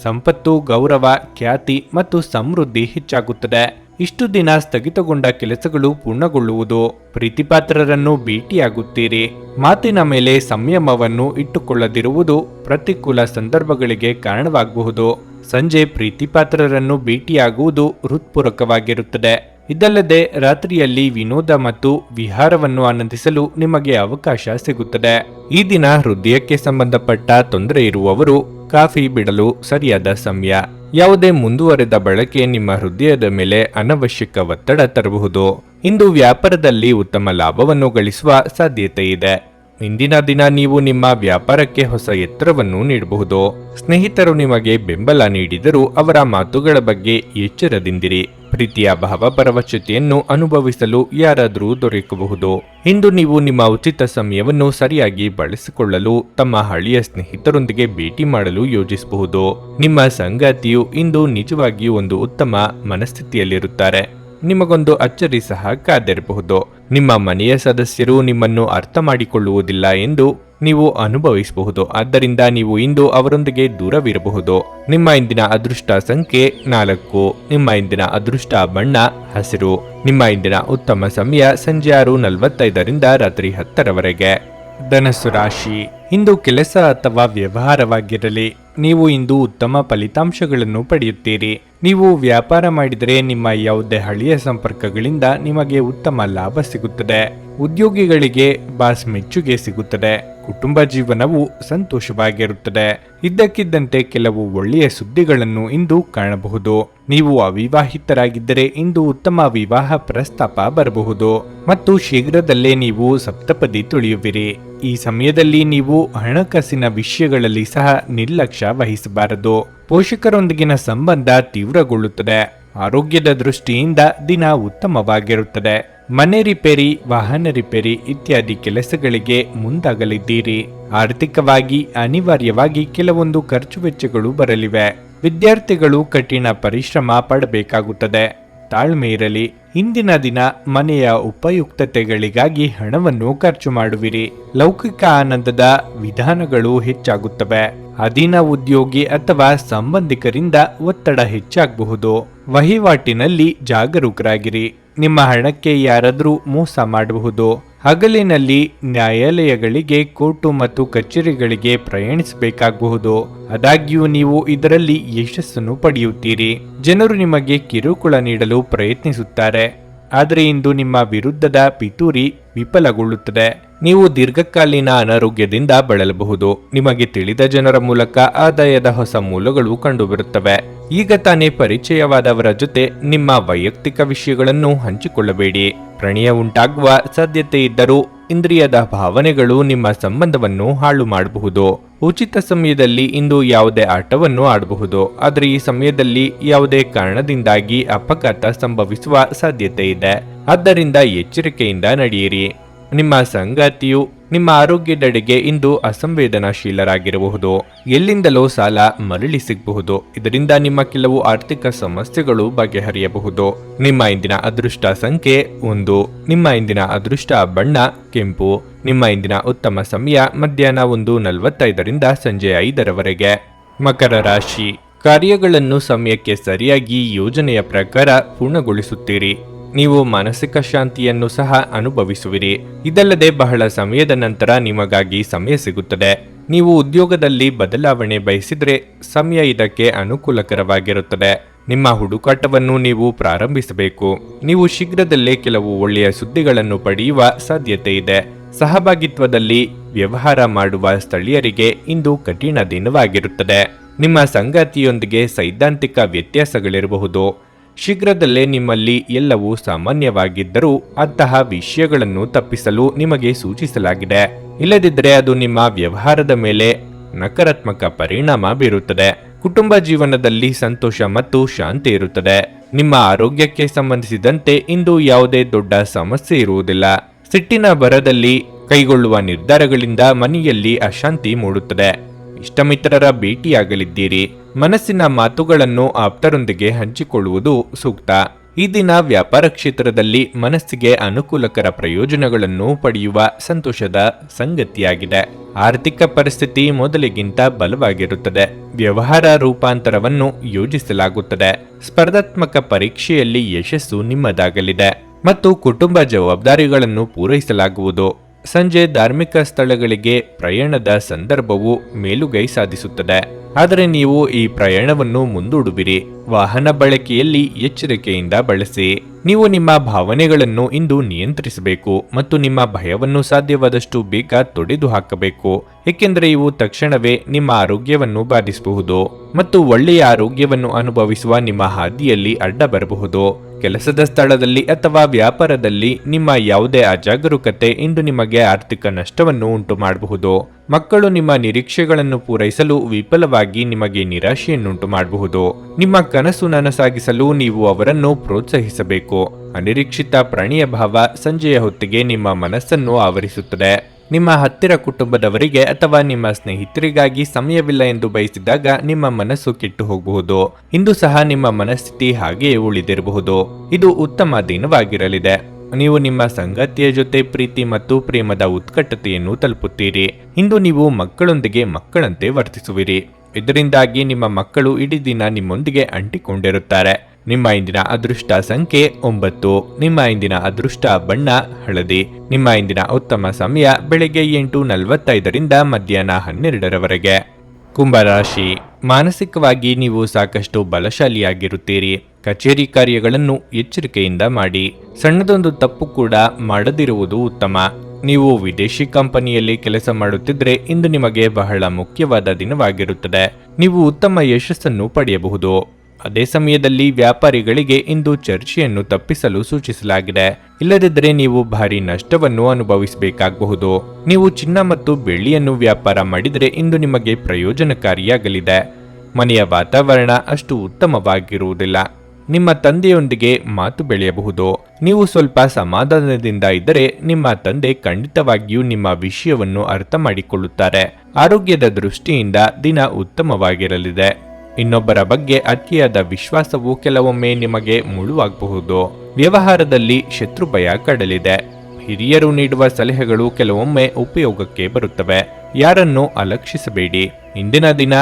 ಸಂಪತ್ತು, ಗೌರವ, ಖ್ಯಾತಿ ಮತ್ತು ಸಮೃದ್ಧಿ ಹೆಚ್ಚಾಗುತ್ತದೆ. ಇಷ್ಟು ದಿನ ಸ್ಥಗಿತಗೊಂಡ ಕೆಲಸಗಳು ಪೂರ್ಣಗೊಳ್ಳುವುದು. ಪ್ರೀತಿಪಾತ್ರರನ್ನು ಭೇಟಿಯಾಗುತ್ತೀರಿ. ಮಾತಿನ ಮೇಲೆ ಸಂಯಮವನ್ನು ಇಟ್ಟುಕೊಳ್ಳದಿರುವುದು ಪ್ರತಿಕೂಲ ಸಂದರ್ಭಗಳಿಗೆ ಕಾರಣವಾಗಬಹುದು. ಸಂಜೆ ಪ್ರೀತಿಪಾತ್ರರನ್ನು ಭೇಟಿಯಾಗುವುದು ಹೃತ್ಪೂರ್ವಕವಾಗಿರುತ್ತದೆ. ಇದಲ್ಲದೆ ರಾತ್ರಿಯಲ್ಲಿ ವಿನೋದ ಮತ್ತು ವಿಹಾರವನ್ನು ಆನಂದಿಸಲು ನಿಮಗೆ ಅವಕಾಶ ಸಿಗುತ್ತದೆ. ಈ ದಿನ ಹೃದಯಕ್ಕೆ ಸಂಬಂಧಪಟ್ಟ ತೊಂದರೆ ಇರುವವರು ಕಾಫಿ ಬಿಡಲು ಸರಿಯಾದ ಸಮಯ. ಯಾವುದೇ ಮುಂದುವರೆದ ಬಳಕೆ ನಿಮ್ಮ ಹೃದಯದ ಮೇಲೆ ಅನವಶ್ಯಕ ಒತ್ತಡ ತರಬಹುದು. ಇಂದು ವ್ಯಾಪಾರದಲ್ಲಿ ಉತ್ತಮ ಲಾಭವನ್ನು ಗಳಿಸುವ ಸಾಧ್ಯತೆ ಇದೆ. ಇಂದಿನ ದಿನ ನೀವು ನಿಮ್ಮ ವ್ಯಾಪಾರಕ್ಕೆ ಹೊಸ ಎತ್ತರವನ್ನು ನೀಡಬಹುದು. ಸ್ನೇಹಿತರು ನಿಮಗೆ ಬೆಂಬಲ ನೀಡಿದರೂ ಅವರ ಮಾತುಗಳ ಬಗ್ಗೆ ಎಚ್ಚರದಿಂದಿರಿ. ಪ್ರೀತಿಯ ಭಾವಪರವಶತೆಯನ್ನು ಅನುಭವಿಸಲು ಯಾರಾದರೂ ದೊರಕಬಹುದು. ಇಂದು ನೀವು ನಿಮ್ಮ ಉಚಿತ ಸಮಯವನ್ನು ಸರಿಯಾಗಿ ಬಳಸಿಕೊಳ್ಳಲು ತಮ್ಮ ಹಳೆಯ ಸ್ನೇಹಿತರೊಂದಿಗೆ ಭೇಟಿ ಮಾಡಲು ಯೋಜಿಸಬಹುದು. ನಿಮ್ಮ ಸಂಗಾತಿಯು ಇಂದು ನಿಜವಾಗಿಯೂ ಒಂದು ಉತ್ತಮ ಮನಸ್ಥಿತಿಯಲ್ಲಿರುತ್ತಾರೆ. ನಿಮಗೊಂದು ಅಚ್ಚರಿ ಸಹ ಕಾದಿರಬಹುದು. ನಿಮ್ಮ ಮನೆಯ ಸದಸ್ಯರು ನಿಮ್ಮನ್ನು ಅರ್ಥ ಮಾಡಿಕೊಳ್ಳುವುದಿಲ್ಲ ಎಂದು ನೀವು ಅನುಭವಿಸಬಹುದು. ಆದ್ದರಿಂದ ನೀವು ಇಂದು ಅವರೊಂದಿಗೆ ದೂರವಿರಬಹುದು. ನಿಮ್ಮ ಇಂದಿನ ಅದೃಷ್ಟ ಸಂಖ್ಯೆ 4. ನಿಮ್ಮ ಇಂದಿನ ಅದೃಷ್ಟ ಬಣ್ಣ ಹಸಿರು. ನಿಮ್ಮ ಇಂದಿನ ಉತ್ತಮ ಸಮಯ ಸಂಜೆ 6:45 ರಿಂದ ರಾತ್ರಿ 10 ಧನಸ್ಸು ರಾಶಿ. ಇಂದು ಕೆಲಸ ಅಥವಾ ವ್ಯವಹಾರವಾಗಿರಲಿ, ನೀವು ಇಂದು ಉತ್ತಮ ಫಲಿತಾಂಶಗಳನ್ನು ಪಡೆಯುತ್ತೀರಿ. ನೀವು ವ್ಯಾಪಾರ ಮಾಡಿದರೆ ನಿಮ್ಮ ಯಾವುದೇ ಹಳೆಯ ಸಂಪರ್ಕಗಳಿಂದ ನಿಮಗೆ ಉತ್ತಮ ಲಾಭ ಸಿಗುತ್ತದೆ. ಉದ್ಯೋಗಿಗಳಿಗೆ ಬಾಸ್ ಮೆಚ್ಚುಗೆ ಸಿಗುತ್ತದೆ. ಕುಟುಂಬ ಜೀವನವು ಸಂತೋಷವಾಗಿರುತ್ತದೆ. ಇದ್ದಕ್ಕಿದ್ದಂತೆ ಕೆಲವು ಒಳ್ಳೆಯ ಸುದ್ದಿಗಳನ್ನು ಇಂದು ಕಾಣಬಹುದು. ನೀವು ಅವಿವಾಹಿತರಾಗಿದ್ದರೆ ಇಂದು ಉತ್ತಮ ವಿವಾಹ ಪ್ರಸ್ತಾಪ ಬರಬಹುದು ಮತ್ತು ಶೀಘ್ರದಲ್ಲೇ ನೀವು ಸಪ್ತಪದಿ ತುಳಿಯುವಿರಿ. ಈ ಸಮಯದಲ್ಲಿ ನೀವು ಹಣಕಾಸಿನ ವಿಷಯಗಳಲ್ಲಿ ಸಹ ನಿರ್ಲಕ್ಷ್ಯ ವಹಿಸಬಾರದು. ಪೋಷಕರೊಂದಿಗಿನ ಸಂಬಂಧ ತೀವ್ರಗೊಳ್ಳುತ್ತದೆ. ಆರೋಗ್ಯದ ದೃಷ್ಟಿಯಿಂದ ದಿನ ಉತ್ತಮವಾಗಿರುತ್ತದೆ. ಮನೆ ರಿಪೇರಿ, ವಾಹನ ರಿಪೇರಿ ಇತ್ಯಾದಿ ಕೆಲಸಗಳಿಗೆ ಮುಂದಾಗಲಿದ್ದೀರಿ. ಆರ್ಥಿಕವಾಗಿ ಅನಿವಾರ್ಯವಾಗಿ ಕೆಲವೊಂದು ಖರ್ಚು ವೆಚ್ಚಗಳು ಬರಲಿವೆ. ವಿದ್ಯಾರ್ಥಿಗಳು ಕಠಿಣ ಪರಿಶ್ರಮ ಪಡಬೇಕಾಗುತ್ತದೆ. ತಾಳ್ಮೆ ಇರಲಿ. ಇಂದಿನ ದಿನ ಮನೆಯ ಉಪಯುಕ್ತತೆಗಳಿಗಾಗಿ ಹಣವನ್ನು ಖರ್ಚು ಮಾಡುವಿರಿ. ಲೌಕಿಕ ಆನಂದದ ವಿಧಾನಗಳು ಹೆಚ್ಚಾಗುತ್ತವೆ. ಅಧೀನ ಉದ್ಯೋಗಿ ಅಥವಾ ಸಂಬಂಧಿಕರಿಂದ ಒತ್ತಡ ಹೆಚ್ಚಾಗಬಹುದು. ವಹಿವಾಟಿನಲ್ಲಿ ಜಾಗರೂಕರಾಗಿರಿ. ನಿಮ್ಮ ಹಣಕ್ಕೆ ಯಾರಾದರೂ ಮೋಸ ಮಾಡಬಹುದು. ಹಗಲಿನಲ್ಲಿ ನ್ಯಾಯಾಲಯಗಳಿಗೆ, ಕೋರ್ಟು ಮತ್ತು ಕಚೇರಿಗಳಿಗೆ ಪ್ರಯಾಣಿಸಬೇಕಾಗಬಹುದು. ಆದಾಗ್ಯೂ ನೀವು ಇದರಲ್ಲಿ ಯಶಸ್ಸನ್ನು ಪಡೆಯುತ್ತೀರಿ. ಜನರು ನಿಮಗೆ ಕಿರುಕುಳ ನೀಡಲು ಪ್ರಯತ್ನಿಸುತ್ತಾರೆ. ಆದರೆ ಇಂದು ನಿಮ್ಮ ವಿರುದ್ಧದ ಪಿತೂರಿ ವಿಫಲಗೊಳ್ಳುತ್ತದೆ. ನೀವು ದೀರ್ಘಕಾಲೀನ ಅನಾರೋಗ್ಯದಿಂದ ಬಳಲಬಹುದು. ನಿಮಗೆ ತಿಳಿದ ಜನರ ಮೂಲಕ ಆದಾಯದ ಹೊಸ ಮೂಲಗಳು ಕಂಡುಬರುತ್ತವೆ. ಈಗ ತಾನೇ ಪರಿಚಯವಾದವರ ಜೊತೆ ನಿಮ್ಮ ವೈಯಕ್ತಿಕ ವಿಷಯಗಳನ್ನು ಹಂಚಿಕೊಳ್ಳಬೇಡಿ. ಪ್ರಣಯ ಉಂಟಾಗುವ ಸಾಧ್ಯತೆ ಇದ್ದರೂ ಇಂದ್ರಿಯದ ಭಾವನೆಗಳು ನಿಮ್ಮ ಸಂಬಂಧವನ್ನು ಹಾಳು ಮಾಡಬಹುದು. ಉಚಿತ ಸಮಯದಲ್ಲಿ ಇಂದು ಯಾವುದೇ ಆಟವನ್ನು ಆಡಬಹುದು. ಆದರೆ ಈ ಸಮಯದಲ್ಲಿ ಯಾವುದೇ ಕಾರಣದಿಂದಾಗಿ ಅಪಘಾತ ಸಂಭವಿಸುವ ಸಾಧ್ಯತೆ ಇದೆ. ಆದ್ದರಿಂದ ಎಚ್ಚರಿಕೆಯಿಂದ ನಡೆಯಿರಿ. ನಿಮ್ಮ ಸಂಗಾತಿಯು ನಿಮ್ಮ ಆರೋಗ್ಯದೆಡೆಗೆ ಇಂದು ಅಸಂವೇದನಾಶೀಲರಾಗಿರಬಹುದು. ಎಲ್ಲಿಂದಲೋ ಸಾಲ ಮರಳಿ ಸಿಗಬಹುದು. ಇದರಿಂದ ನಿಮ್ಮ ಕೆಲವು ಆರ್ಥಿಕ ಸಮಸ್ಯೆಗಳು ಬಗೆಹರಿಯಬಹುದು. ನಿಮ್ಮ ಇಂದಿನ ಅದೃಷ್ಟ ಸಂಖ್ಯೆ 1. ನಿಮ್ಮ ಇಂದಿನ ಅದೃಷ್ಟ ಬಣ್ಣ ಕೆಂಪು. ನಿಮ್ಮ ಇಂದಿನ ಉತ್ತಮ ಸಮಯ ಮಧ್ಯಾಹ್ನ 1:45 ಸಂಜೆ 5ರವರೆಗೆ. ಮಕರ ರಾಶಿ. ಕಾರ್ಯಗಳನ್ನು ಸಮಯಕ್ಕೆ ಸರಿಯಾಗಿ ಯೋಜನೆಯ ಪ್ರಕಾರ ಪೂರ್ಣಗೊಳಿಸುತ್ತೀರಿ. ನೀವು ಮಾನಸಿಕ ಶಾಂತಿಯನ್ನು ಸಹ ಅನುಭವಿಸುವಿರಿ. ಇದಲ್ಲದೆ ಬಹಳ ಸಮಯದ ನಂತರ ನಿಮಗಾಗಿ ಸಮಯ ಸಿಗುತ್ತದೆ. ನೀವು ಉದ್ಯೋಗದಲ್ಲಿ ಬದಲಾವಣೆ ಬಯಸಿದರೆ ಸಮಯ ಇದಕ್ಕೆ ಅನುಕೂಲಕರವಾಗಿರುತ್ತದೆ. ನಿಮ್ಮ ಹುಡುಕಾಟವನ್ನು ನೀವು ಪ್ರಾರಂಭಿಸಬೇಕು. ನೀವು ಶೀಘ್ರದಲ್ಲೇ ಕೆಲವು ಒಳ್ಳೆಯ ಸುದ್ದಿಗಳನ್ನು ಪಡೆಯುವ ಸಾಧ್ಯತೆ ಇದೆ. ಸಹಭಾಗಿತ್ವದಲ್ಲಿ ವ್ಯವಹಾರ ಮಾಡುವ ಸ್ಥಳೀಯರಿಗೆ ಇಂದು ಕಠಿಣ ದಿನವಾಗಿರುತ್ತದೆ. ನಿಮ್ಮ ಸಂಗಾತಿಯೊಂದಿಗೆ ಸೈದ್ಧಾಂತಿಕ ವ್ಯತ್ಯಾಸಗಳಿರಬಹುದು. ಶೀಘ್ರದಲ್ಲೇ ನಿಮ್ಮಲ್ಲಿ ಎಲ್ಲವೂ ಸಾಮಾನ್ಯವಾಗಿದ್ದರೂ ಅಂತಹ ವಿಷಯಗಳನ್ನು ತಪ್ಪಿಸಲು ನಿಮಗೆ ಸೂಚಿಸಲಾಗಿದೆ. ಇಲ್ಲದಿದ್ದರೆ ಅದು ನಿಮ್ಮ ವ್ಯವಹಾರದ ಮೇಲೆ ನಕಾರಾತ್ಮಕ ಪರಿಣಾಮ ಬೀರುತ್ತದೆ. ಕುಟುಂಬ ಜೀವನದಲ್ಲಿ ಸಂತೋಷ ಮತ್ತು ಶಾಂತಿ ಇರುತ್ತದೆ. ನಿಮ್ಮ ಆರೋಗ್ಯಕ್ಕೆ ಸಂಬಂಧಿಸಿದಂತೆ ಇಂದು ಯಾವುದೇ ದೊಡ್ಡ ಸಮಸ್ಯೆ ಇರುವುದಿಲ್ಲ. ಸಿಟ್ಟಿನ ಭರದಲ್ಲಿ ಕೈಗೊಳ್ಳುವ ನಿರ್ಧಾರಗಳಿಂದ ಮನೆಯಲ್ಲಿ ಅಶಾಂತಿ ಮೂಡುತ್ತದೆ. ಇಷ್ಟಮಿತ್ರರ ಭೇಟಿಯಾಗಲಿದ್ದೀರಿ. ಮನಸ್ಸಿನ ಮಾತುಗಳನ್ನು ಆಪ್ತರೊಂದಿಗೆ ಹಂಚಿಕೊಳ್ಳುವುದು ಸೂಕ್ತ. ಈ ದಿನ ವ್ಯಾಪಾರ ಕ್ಷೇತ್ರದಲ್ಲಿ ಮನಸ್ಸಿಗೆ ಅನುಕೂಲಕರ ಪ್ರಯೋಜನಗಳನ್ನು ಪಡೆಯುವ ಸಂತೋಷದ ಸಂಗತಿಯಾಗಿದೆ. ಆರ್ಥಿಕ ಪರಿಸ್ಥಿತಿ ಮೊದಲಿಗಿಂತ ಬಲವಾಗಿರುತ್ತದೆ. ವ್ಯವಹಾರ ರೂಪಾಂತರವನ್ನು ಯೋಜಿಸಲಾಗುತ್ತದೆ. ಸ್ಪರ್ಧಾತ್ಮಕ ಪರೀಕ್ಷೆಯಲ್ಲಿ ಯಶಸ್ಸು ನಿಮ್ಮದಾಗಲಿದೆ ಮತ್ತು ಕುಟುಂಬ ಜವಾಬ್ದಾರಿಗಳನ್ನು ಪೂರೈಸಲಾಗುವುದು. ಸಂಜೆ ಧಾರ್ಮಿಕ ಸ್ಥಳಗಳಿಗೆ ಪ್ರಯಾಣದ ಸಂದರ್ಭವು ಮೇಲುಗೈ ಸಾಧಿಸುತ್ತದೆ. ಆದರೆ ನೀವು ಈ ಪ್ರಯಾಣವನ್ನು ಮುಂದೂಡುವಿರಿ. ವಾಹನ ಬಳಕೆಯಲ್ಲಿ ಎಚ್ಚರಿಕೆಯಿಂದ ಬಳಸಿ. ನೀವು ನಿಮ್ಮ ಭಾವನೆಗಳನ್ನು ಇಂದು ನಿಯಂತ್ರಿಸಬೇಕು ಮತ್ತು ನಿಮ್ಮ ಭಯವನ್ನು ಸಾಧ್ಯವಾದಷ್ಟು ಬೇಗ ತೊಡೆದು ಹಾಕಬೇಕು. ಏಕೆಂದರೆ ಇವು ತಕ್ಷಣವೇ ನಿಮ್ಮ ಆರೋಗ್ಯವನ್ನು ಬಾಧಿಸಬಹುದು ಮತ್ತು ಒಳ್ಳೆಯ ಆರೋಗ್ಯವನ್ನು ಅನುಭವಿಸುವ ನಿಮ್ಮ ಹಾದಿಯಲ್ಲಿ ಅಡ್ಡ ಬರಬಹುದು. ಕೆಲಸದ ಸ್ಥಳದಲ್ಲಿ ಅಥವಾ ವ್ಯಾಪಾರದಲ್ಲಿ ನಿಮ್ಮ ಯಾವುದೇ ಅಜಾಗರೂಕತೆ ಇಂದು ನಿಮಗೆ ಆರ್ಥಿಕ ನಷ್ಟವನ್ನು ಉಂಟು ಮಾಡಬಹುದು. ಮಕ್ಕಳು ನಿಮ್ಮ ನಿರೀಕ್ಷೆಗಳನ್ನು ಪೂರೈಸಲು ವಿಫಲವಾಗಿ ನಿಮಗೆ ನಿರಾಶೆಯನ್ನುಂಟು ಮಾಡಬಹುದು. ನಿಮ್ಮ ಕನಸು ನನಸಾಗಿಸಲು ನೀವು ಅವರನ್ನು ಪ್ರೋತ್ಸಾಹಿಸಬೇಕು. ಅನಿರೀಕ್ಷಿತ ಪ್ರಾಣಿಯ ಭಾವ ಸಂಜೆಯ ಹೊತ್ತಿಗೆ ನಿಮ್ಮ ಮನಸ್ಸನ್ನು ಆವರಿಸುತ್ತದೆ. ನಿಮ್ಮ ಹತ್ತಿರ ಕುಟುಂಬದವರಿಗೆ ಅಥವಾ ನಿಮ್ಮ ಸ್ನೇಹಿತರಿಗಾಗಿ ಸಮಯವಿಲ್ಲ ಎಂದು ಬಯಸಿದಾಗ ನಿಮ್ಮ ಮನಸ್ಸು ಕೆಟ್ಟು ಹೋಗಬಹುದು. ಇಂದು ಸಹ ನಿಮ್ಮ ಮನಸ್ಥಿತಿ ಹಾಗೆಯೇ ಉಳಿದಿರಬಹುದು. ಇದು ಉತ್ತಮ ದಿನವಾಗಿರಲಿದೆ. ನೀವು ನಿಮ್ಮ ಸಂಗಾತಿಯ ಜೊತೆ ಪ್ರೀತಿ ಮತ್ತು ಪ್ರೇಮದ ಉತ್ಕಟತೆಯನ್ನು ತಲುಪುತ್ತೀರಿ. ಇಂದು ನೀವು ಮಕ್ಕಳೊಂದಿಗೆ ಮಕ್ಕಳಂತೆ ವರ್ತಿಸುವಿರಿ. ಇದರಿಂದಾಗಿ ನಿಮ್ಮ ಮಕ್ಕಳು ಇಡೀ ದಿನ ನಿಮ್ಮೊಂದಿಗೆ ಅಂಟಿಕೊಂಡಿರುತ್ತಾರೆ. ನಿಮ್ಮ ಇಂದಿನ ಅದೃಷ್ಟ ಸಂಖ್ಯೆ 9. ನಿಮ್ಮ ಇಂದಿನ ಅದೃಷ್ಟ ಬಣ್ಣ ಹಳದಿ. ನಿಮ್ಮ ಇಂದಿನ ಉತ್ತಮ ಸಮಯ ಬೆಳಗ್ಗೆ 8:45 ಮಧ್ಯಾಹ್ನ 12ರವರೆಗೆ. ಕುಂಭರಾಶಿ. ಮಾನಸಿಕವಾಗಿ ನೀವು ಸಾಕಷ್ಟು ಬಲಶಾಲಿಯಾಗಿರುತ್ತೀರಿ. ಕಚೇರಿ ಕಾರ್ಯಗಳನ್ನು ಎಚ್ಚರಿಕೆಯಿಂದ ಮಾಡಿ. ಸಣ್ಣದೊಂದು ತಪ್ಪು ಕೂಡ ಮಾಡದಿರುವುದು ಉತ್ತಮ. ನೀವು ವಿದೇಶಿ ಕಂಪನಿಯಲ್ಲಿ ಕೆಲಸ ಮಾಡುತ್ತಿದ್ದರೆ ಇಂದು ನಿಮಗೆ ಬಹಳ ಮುಖ್ಯವಾದ ದಿನವಾಗಿರುತ್ತದೆ. ನೀವು ಉತ್ತಮ ಯಶಸ್ಸನ್ನು ಪಡೆಯಬಹುದು. ಅದೇ ಸಮಯದಲ್ಲಿ ವ್ಯಾಪಾರಿಗಳಿಗೆ ಇಂದು ಚರ್ಚೆಯನ್ನು ತಪ್ಪಿಸಲು ಸೂಚಿಸಲಾಗಿದೆ. ಇಲ್ಲದಿದ್ದರೆ ನೀವು ಭಾರಿ ನಷ್ಟವನ್ನು ಅನುಭವಿಸಬೇಕಾಗಬಹುದು. ನೀವು ಚಿನ್ನ ಮತ್ತು ಬೆಳ್ಳಿಯನ್ನು ವ್ಯಾಪಾರ ಮಾಡಿದರೆ ಇಂದು ನಿಮಗೆ ಪ್ರಯೋಜನಕಾರಿಯಾಗಲಿದೆ. ಮನೆಯ ವಾತಾವರಣ ಅಷ್ಟು ಉತ್ತಮವಾಗಿರುವುದಿಲ್ಲ. ನಿಮ್ಮ ತಂದೆಯೊಂದಿಗೆ ಮಾತು ಬೆಳೆಯಬಹುದು. ನೀವು ಸ್ವಲ್ಪ ಸಮಾಧಾನದಿಂದ ಇದ್ದರೆ ನಿಮ್ಮ ತಂದೆ ಖಂಡಿತವಾಗಿಯೂ ನಿಮ್ಮ ವಿಷಯವನ್ನು ಅರ್ಥ ಮಾಡಿಕೊಳ್ಳುತ್ತಾರೆ. ಆರೋಗ್ಯದ ದೃಷ್ಟಿಯಿಂದ ದಿನ ಉತ್ತಮವಾಗಿರಲಿದೆ. ಇನ್ನೊಬ್ಬರ ಬಗ್ಗೆ ಅತಿಯಾದ ವಿಶ್ವಾಸವು ಕೆಲವೊಮ್ಮೆ ನಿಮಗೆ ಮುಳುವಾಗಬಹುದು. ವ್ಯವಹಾರದಲ್ಲಿ ಶತ್ರು ಭಯ ಕಾಡಲಿದೆ. ಹಿರಿಯರು ನೀಡುವ ಸಲಹೆಗಳು ಕೆಲವೊಮ್ಮೆ ಉಪಯೋಗಕ್ಕೆ ಬರುತ್ತವೆ. ಯಾರನ್ನು ಅಲಕ್ಷಿಸಬೇಡಿ. ಇಂದಿನ ದಿನ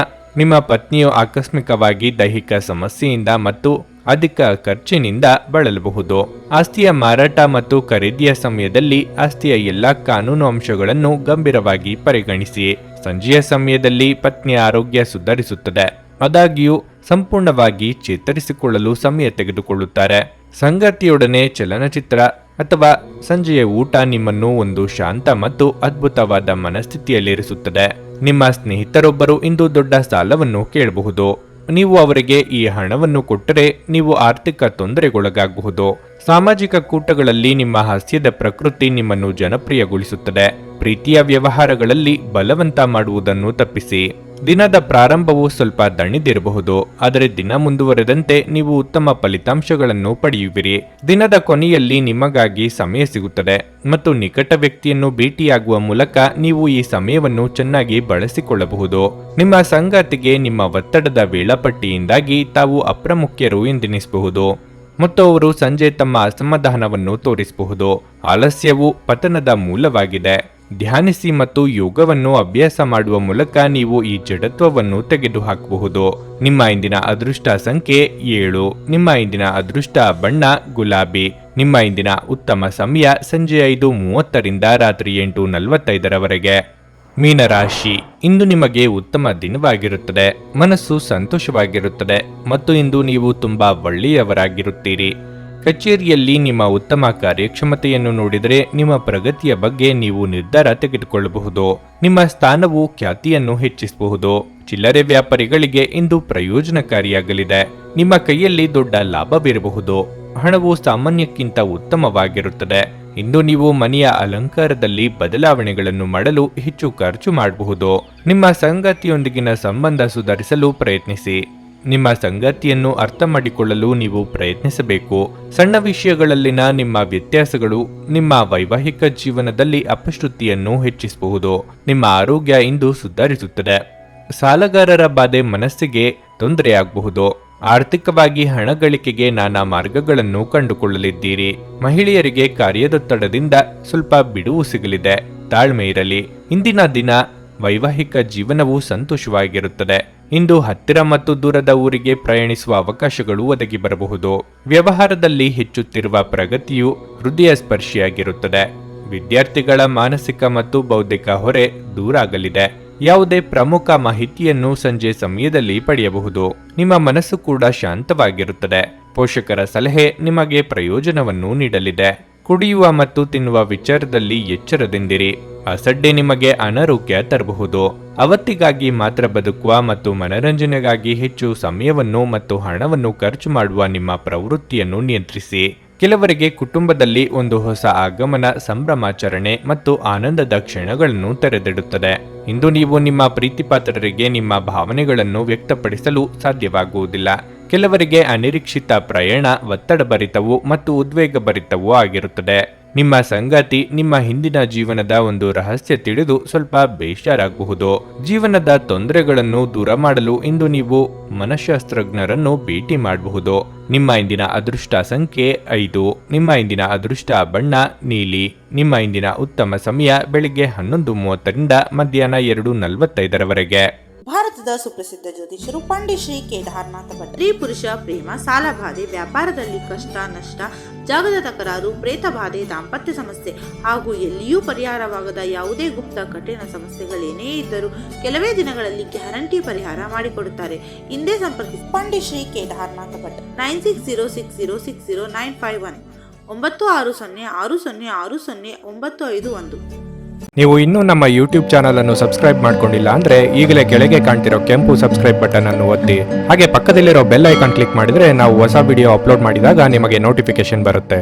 ನಿಮ್ಮ ಪತ್ನಿಯು ಆಕಸ್ಮಿಕವಾಗಿ ದೈಹಿಕ ಸಮಸ್ಯೆಯಿಂದ ಮತ್ತು ಅಧಿಕ ಖರ್ಚಿನಿಂದ ಬಳಲಬಹುದು. ಆಸ್ತಿಯ ಮಾರಾಟ ಮತ್ತು ಖರೀದಿಯ ಸಮಯದಲ್ಲಿ ಆಸ್ತಿಯ ಎಲ್ಲಾ ಕಾನೂನು ಅಂಶಗಳನ್ನು ಗಂಭೀರವಾಗಿ ಪರಿಗಣಿಸಿ. ಸಂಜೆಯ ಸಮಯದಲ್ಲಿ ಪತ್ನಿಯ ಆರೋಗ್ಯ ಸುಧಾರಿಸುತ್ತದೆ. ಆದಾಗ್ಯೂ ಸಂಪೂರ್ಣವಾಗಿ ಚೇತರಿಸಿಕೊಳ್ಳಲು ಸಮಯ ತೆಗೆದುಕೊಳ್ಳುತ್ತಾರೆ. ಸಂಗಾತಿಯೊಡನೆ ಚಲನಚಿತ್ರ ಅಥವಾ ಸಂಜೆಯ ಊಟ ನಿಮ್ಮನ್ನು ಒಂದು ಶಾಂತ ಮತ್ತು ಅದ್ಭುತವಾದ ಮನಸ್ಥಿತಿಯಲ್ಲಿರಿಸುತ್ತದೆ. ನಿಮ್ಮ ಸ್ನೇಹಿತರೊಬ್ಬರು ಇಂದು ದೊಡ್ಡ ಸಾಲವನ್ನು ಕೇಳಬಹುದು. ನೀವು ಅವರಿಗೆ ಈ ಹಣವನ್ನು ಕೊಟ್ಟರೆ ನೀವು ಆರ್ಥಿಕ ತೊಂದರೆಗೊಳಗಾಗಬಹುದು. ಸಾಮಾಜಿಕ ಕೂಟಗಳಲ್ಲಿ ನಿಮ್ಮ ಹಾಸ್ಯದ ಪ್ರಕೃತಿ ನಿಮ್ಮನ್ನು ಜನಪ್ರಿಯಗೊಳಿಸುತ್ತದೆ. ಪ್ರೀತಿಯ ವ್ಯವಹಾರಗಳಲ್ಲಿ ಬಲವಂತ ಮಾಡುವುದನ್ನು ತಪ್ಪಿಸಿ. ದಿನದ ಪ್ರಾರಂಭವು ಸ್ವಲ್ಪ ದಣಿದಿರಬಹುದು, ಆದರೆ ದಿನ ಮುಂದುವರೆದಂತೆ ನೀವು ಉತ್ತಮ ಫಲಿತಾಂಶಗಳನ್ನು ಪಡೆಯುವಿರಿ. ದಿನದ ಕೊನೆಯಲ್ಲಿ ನಿಮಗಾಗಿ ಸಮಯ ಸಿಗುತ್ತದೆ ಮತ್ತು ನಿಕಟ ವ್ಯಕ್ತಿಯನ್ನು ಭೇಟಿಯಾಗುವ ಮೂಲಕ ನೀವು ಈ ಸಮಯವನ್ನು ಚೆನ್ನಾಗಿ ಬಳಸಿಕೊಳ್ಳಬಹುದು. ನಿಮ್ಮ ಸಂಗಾತಿಗೆ ನಿಮ್ಮ ಒತ್ತಡದ ವೇಳಾಪಟ್ಟಿಯಿಂದಾಗಿ ತಾವು ಅಪ್ರಮುಖ್ಯರು ಎಂದೆನಿಸಬಹುದು ಮತ್ತು ಅವರು ಸಂಜೆ ತಮ್ಮ ಅಸಮಾಧಾನವನ್ನು ತೋರಿಸಬಹುದು. ಆಲಸ್ಯವು ಪತನದ ಮೂಲವಾಗಿದೆ. ಧ್ಯಾನಿಸಿ ಮತ್ತು ಯೋಗವನ್ನು ಅಭ್ಯಾಸ ಮಾಡುವ ಮೂಲಕ ನೀವು ಈ ಜಡತ್ವವನ್ನು ತೆಗೆದುಹಾಕಬಹುದು. ನಿಮ್ಮ ಇಂದಿನ ಅದೃಷ್ಟ ಸಂಖ್ಯೆ 7. ನಿಮ್ಮ ಇಂದಿನ ಅದೃಷ್ಟ ಬಣ್ಣ ಗುಲಾಬಿ. ನಿಮ್ಮ ಇಂದಿನ ಉತ್ತಮ ಸಮಯ ಸಂಜೆ 5:30ರಿಂದ ರಾತ್ರಿ 8:45ರವರೆಗೆ. ಮೀನರಾಶಿ, ಇಂದು ನಿಮಗೆ ಉತ್ತಮ ದಿನವಾಗಿರುತ್ತದೆ. ಮನಸ್ಸು ಸಂತೋಷವಾಗಿರುತ್ತದೆ ಮತ್ತು ಇಂದು ನೀವು ತುಂಬಾ ಒಳ್ಳೆಯವರಾಗಿರುತ್ತೀರಿ. ಕಚೇರಿಯಲ್ಲಿ ನಿಮ್ಮ ಉತ್ತಮ ಕಾರ್ಯಕ್ಷಮತೆಯನ್ನು ನೋಡಿದರೆ ನಿಮ್ಮ ಪ್ರಗತಿಯ ಬಗ್ಗೆ ನೀವು ನಿರ್ಧಾರ ತೆಗೆದುಕೊಳ್ಳಬಹುದು. ನಿಮ್ಮ ಸ್ಥಾನವು ಖ್ಯಾತಿಯನ್ನು ಹೆಚ್ಚಿಸಬಹುದು. ಚಿಲ್ಲರೆ ವ್ಯಾಪಾರಿಗಳಿಗೆ ಇಂದು ಪ್ರಯೋಜನಕಾರಿಯಾಗಲಿದೆ. ನಿಮ್ಮ ಕೈಯಲ್ಲಿ ದೊಡ್ಡ ಲಾಭವಿರಬಹುದು. ಹಣವು ಸಾಮಾನ್ಯಕ್ಕಿಂತ ಉತ್ತಮವಾಗಿರುತ್ತದೆ. ಇಂದು ನೀವು ಮನೆಯ ಅಲಂಕಾರದಲ್ಲಿ ಬದಲಾವಣೆಗಳನ್ನು ಮಾಡಲು ಹೆಚ್ಚು ಖರ್ಚು ಮಾಡಬಹುದು. ನಿಮ್ಮ ಸಂಗಾತಿಯೊಂದಿಗಿನ ಸಂಬಂಧ ಸುಧಾರಿಸಲು ಪ್ರಯತ್ನಿಸಿ. ನಿಮ್ಮ ಸಂಗಾತಿಯನ್ನು ಅರ್ಥ ಮಾಡಿಕೊಳ್ಳಲು ನೀವು ಪ್ರಯತ್ನಿಸಬೇಕು. ಸಣ್ಣ ವಿಷಯಗಳಲ್ಲಿನ ನಿಮ್ಮ ವ್ಯತ್ಯಾಸಗಳು ನಿಮ್ಮ ವೈವಾಹಿಕ ಜೀವನದಲ್ಲಿ ಅಪಶ್ರುತಿಯನ್ನು ಹೆಚ್ಚಿಸಬಹುದು. ನಿಮ್ಮ ಆರೋಗ್ಯ ಇಂದು ಸುಧಾರಿಸುತ್ತದೆ. ಸಾಲಗಾರರ ಬಾಧೆ ಮನಸ್ಸಿಗೆ ತೊಂದರೆಯಾಗಬಹುದು. ಆರ್ಥಿಕವಾಗಿ ಹಣ ಗಳಿಕೆಗೆ ನಾನಾ ಮಾರ್ಗಗಳನ್ನು ಕಂಡುಕೊಳ್ಳಲಿದ್ದೀರಿ. ಮಹಿಳೆಯರಿಗೆ ಕಾರ್ಯದೊತ್ತಡದಿಂದ ಸ್ವಲ್ಪ ಬಿಡುವು ಸಿಗಲಿದೆ. ತಾಳ್ಮೆ ಇರಲಿ. ಇಂದಿನ ದಿನ ವೈವಾಹಿಕ ಜೀವನವು ಸಂತೋಷವಾಗಿರುತ್ತದೆ. ಇಂದು ಹತ್ತಿರ ಮತ್ತು ದೂರದ ಊರಿಗೆ ಪ್ರಯಾಣಿಸುವ ಅವಕಾಶಗಳು ಒದಗಿ ಬರಬಹುದು. ವ್ಯವಹಾರದಲ್ಲಿ ಹೆಚ್ಚುತ್ತಿರುವ ಪ್ರಗತಿಯು ಹೃದಯ ಸ್ಪರ್ಶಿಯಾಗಿರುತ್ತದೆ. ವಿದ್ಯಾರ್ಥಿಗಳ ಮಾನಸಿಕ ಮತ್ತು ಬೌದ್ಧಿಕ ಹೊರೆ ದೂರಾಗಲಿದೆ. ಯಾವುದೇ ಪ್ರಮುಖ ಮಾಹಿತಿಯನ್ನು ಸಂಜೆ ಸಮಯದಲ್ಲಿ ಪಡೆಯಬಹುದು. ನಿಮ್ಮ ಮನಸ್ಸು ಕೂಡ ಶಾಂತವಾಗಿರುತ್ತದೆ. ಪೋಷಕರ ಸಲಹೆ ನಿಮಗೆ ಪ್ರಯೋಜನವನ್ನು ನೀಡಲಿದೆ. ಕುಡಿಯುವ ಮತ್ತು ತಿನ್ನುವ ವಿಚಾರದಲ್ಲಿ ಎಚ್ಚರದಿಂದಿರಿ. ಅಸಡ್ಡೆ ನಿಮಗೆ ಅನಾರೋಗ್ಯ ತರಬಹುದು. ಅವತ್ತಿಗಾಗಿ ಮಾತ್ರ ಬದುಕುವ ಮತ್ತು ಮನರಂಜನೆಗಾಗಿ ಹೆಚ್ಚು ಸಮಯವನ್ನು ಮತ್ತು ಹಣವನ್ನು ಖರ್ಚು ಮಾಡುವ ನಿಮ್ಮ ಪ್ರವೃತ್ತಿಯನ್ನು ನಿಯಂತ್ರಿಸಿ. ಕೆಲವರಿಗೆ ಕುಟುಂಬದಲ್ಲಿ ಒಂದು ಹೊಸ ಆಗಮನ, ಸಂಭ್ರಮಾಚರಣೆ ಮತ್ತು ಆನಂದದ ಕ್ಷಣಗಳನ್ನು ತೆರೆದಿಡುತ್ತದೆ. ಇಂದು ನೀವು ನಿಮ್ಮ ಪ್ರೀತಿಪಾತ್ರರಿಗೆ ನಿಮ್ಮ ಭಾವನೆಗಳನ್ನು ವ್ಯಕ್ತಪಡಿಸಲು ಸಾಧ್ಯವಾಗುವುದಿಲ್ಲ. ಕೆಲವರಿಗೆ ಅನಿರೀಕ್ಷಿತ ಪ್ರಯಾಣ ಒತ್ತಡಭರಿತವೂ ಮತ್ತು ಉದ್ವೇಗಭರಿತವೂ ಆಗಿರುತ್ತದೆ. ನಿಮ್ಮ ಸಂಗಾತಿ ನಿಮ್ಮ ಹಿಂದಿನ ಜೀವನದ ಒಂದು ರಹಸ್ಯ ತಿಳಿದು ಸ್ವಲ್ಪ ಬೇಜಾರಾಗಬಹುದು. ಜೀವನದ ತೊಂದರೆಗಳನ್ನು ದೂರ ಮಾಡಲು ಇಂದು ನೀವು ಮನಃಶಾಸ್ತ್ರಜ್ಞರನ್ನು ಭೇಟಿ ಮಾಡಬಹುದು. ನಿಮ್ಮ ಇಂದಿನ ಅದೃಷ್ಟ ಸಂಖ್ಯೆ 5. ನಿಮ್ಮ ಇಂದಿನ ಅದೃಷ್ಟ ಬಣ್ಣ ನೀಲಿ. ನಿಮ್ಮ ಇಂದಿನ ಉತ್ತಮ ಸಮಯ ಬೆಳಿಗ್ಗೆ 11:30ರಿಂದ ಮಧ್ಯಾಹ್ನ 2:45ರವರೆಗೆ. ಭಾರತದ ಸುಪ್ರಸಿದ್ಧ ಜ್ಯೋತಿಷರು ಪಂಡಿತ್ ಶ್ರೀ ಕೇದಾರನಾಥ ಭಟ್. ಸ್ತ್ರೀ ಪುರುಷ ಪ್ರೇಮ, ಸಾಲಬಾಧೆ, ವ್ಯಾಪಾರದಲ್ಲಿ ಕಷ್ಟ ನಷ್ಟ, ಜಾಗದ ತಕರಾರು, ಪ್ರೇತ ಬಾಧೆ, ದಾಂಪತ್ಯ ಸಮಸ್ಯೆ ಹಾಗೂ ಎಲ್ಲಿಯೂ ಪರಿಹಾರವಾಗದ ಯಾವುದೇ ಗುಪ್ತ ಕಠಿಣ ಸಮಸ್ಯೆಗಳೇನೇ ಇದ್ದರೂ ಕೆಲವೇ ದಿನಗಳಲ್ಲಿ ಗ್ಯಾರಂಟಿ ಪರಿಹಾರ ಮಾಡಿಕೊಡುತ್ತಾರೆ. ಹಿಂದೆ ಸಂಪರ್ಕಿಸಿ ಪಂಡಿತ್ ಶ್ರೀ ಕೇದಾರನಾಥ ಭಟ್ 9606060951 9606060951. ನೀವು ಇನ್ನೂ ನಮ್ಮ ಯೂಟ್ಯೂಬ್ ಚಾನಲ್ ಅನ್ನು ಸಬ್ಸ್ಕ್ರೈಬ್ ಮಾಡ್ಕೊಂಡಿಲ್ಲ ಅಂದ್ರೆ ಈಗಲೇ ಕೆಳಗೆ ಕಾಣ್ತಿರೋ ಕೆಂಪು ಸಬ್ಸ್ಕ್ರೈಬ್ ಬಟನ್ ಅನ್ನು ಒತ್ತಿ. ಹಾಗೆ ಪಕ್ಕದಲ್ಲಿರೋ ಬೆಲ್ ಐಕಾನ್ ಕ್ಲಿಕ್ ಮಾಡಿದ್ರೆ ನಾವು ಹೊಸ ವಿಡಿಯೋ ಅಪ್ಲೋಡ್ ಮಾಡಿದಾಗ ನಿಮಗೆ ನೋಟಿಫಿಕೇಶನ್ ಬರುತ್ತೆ.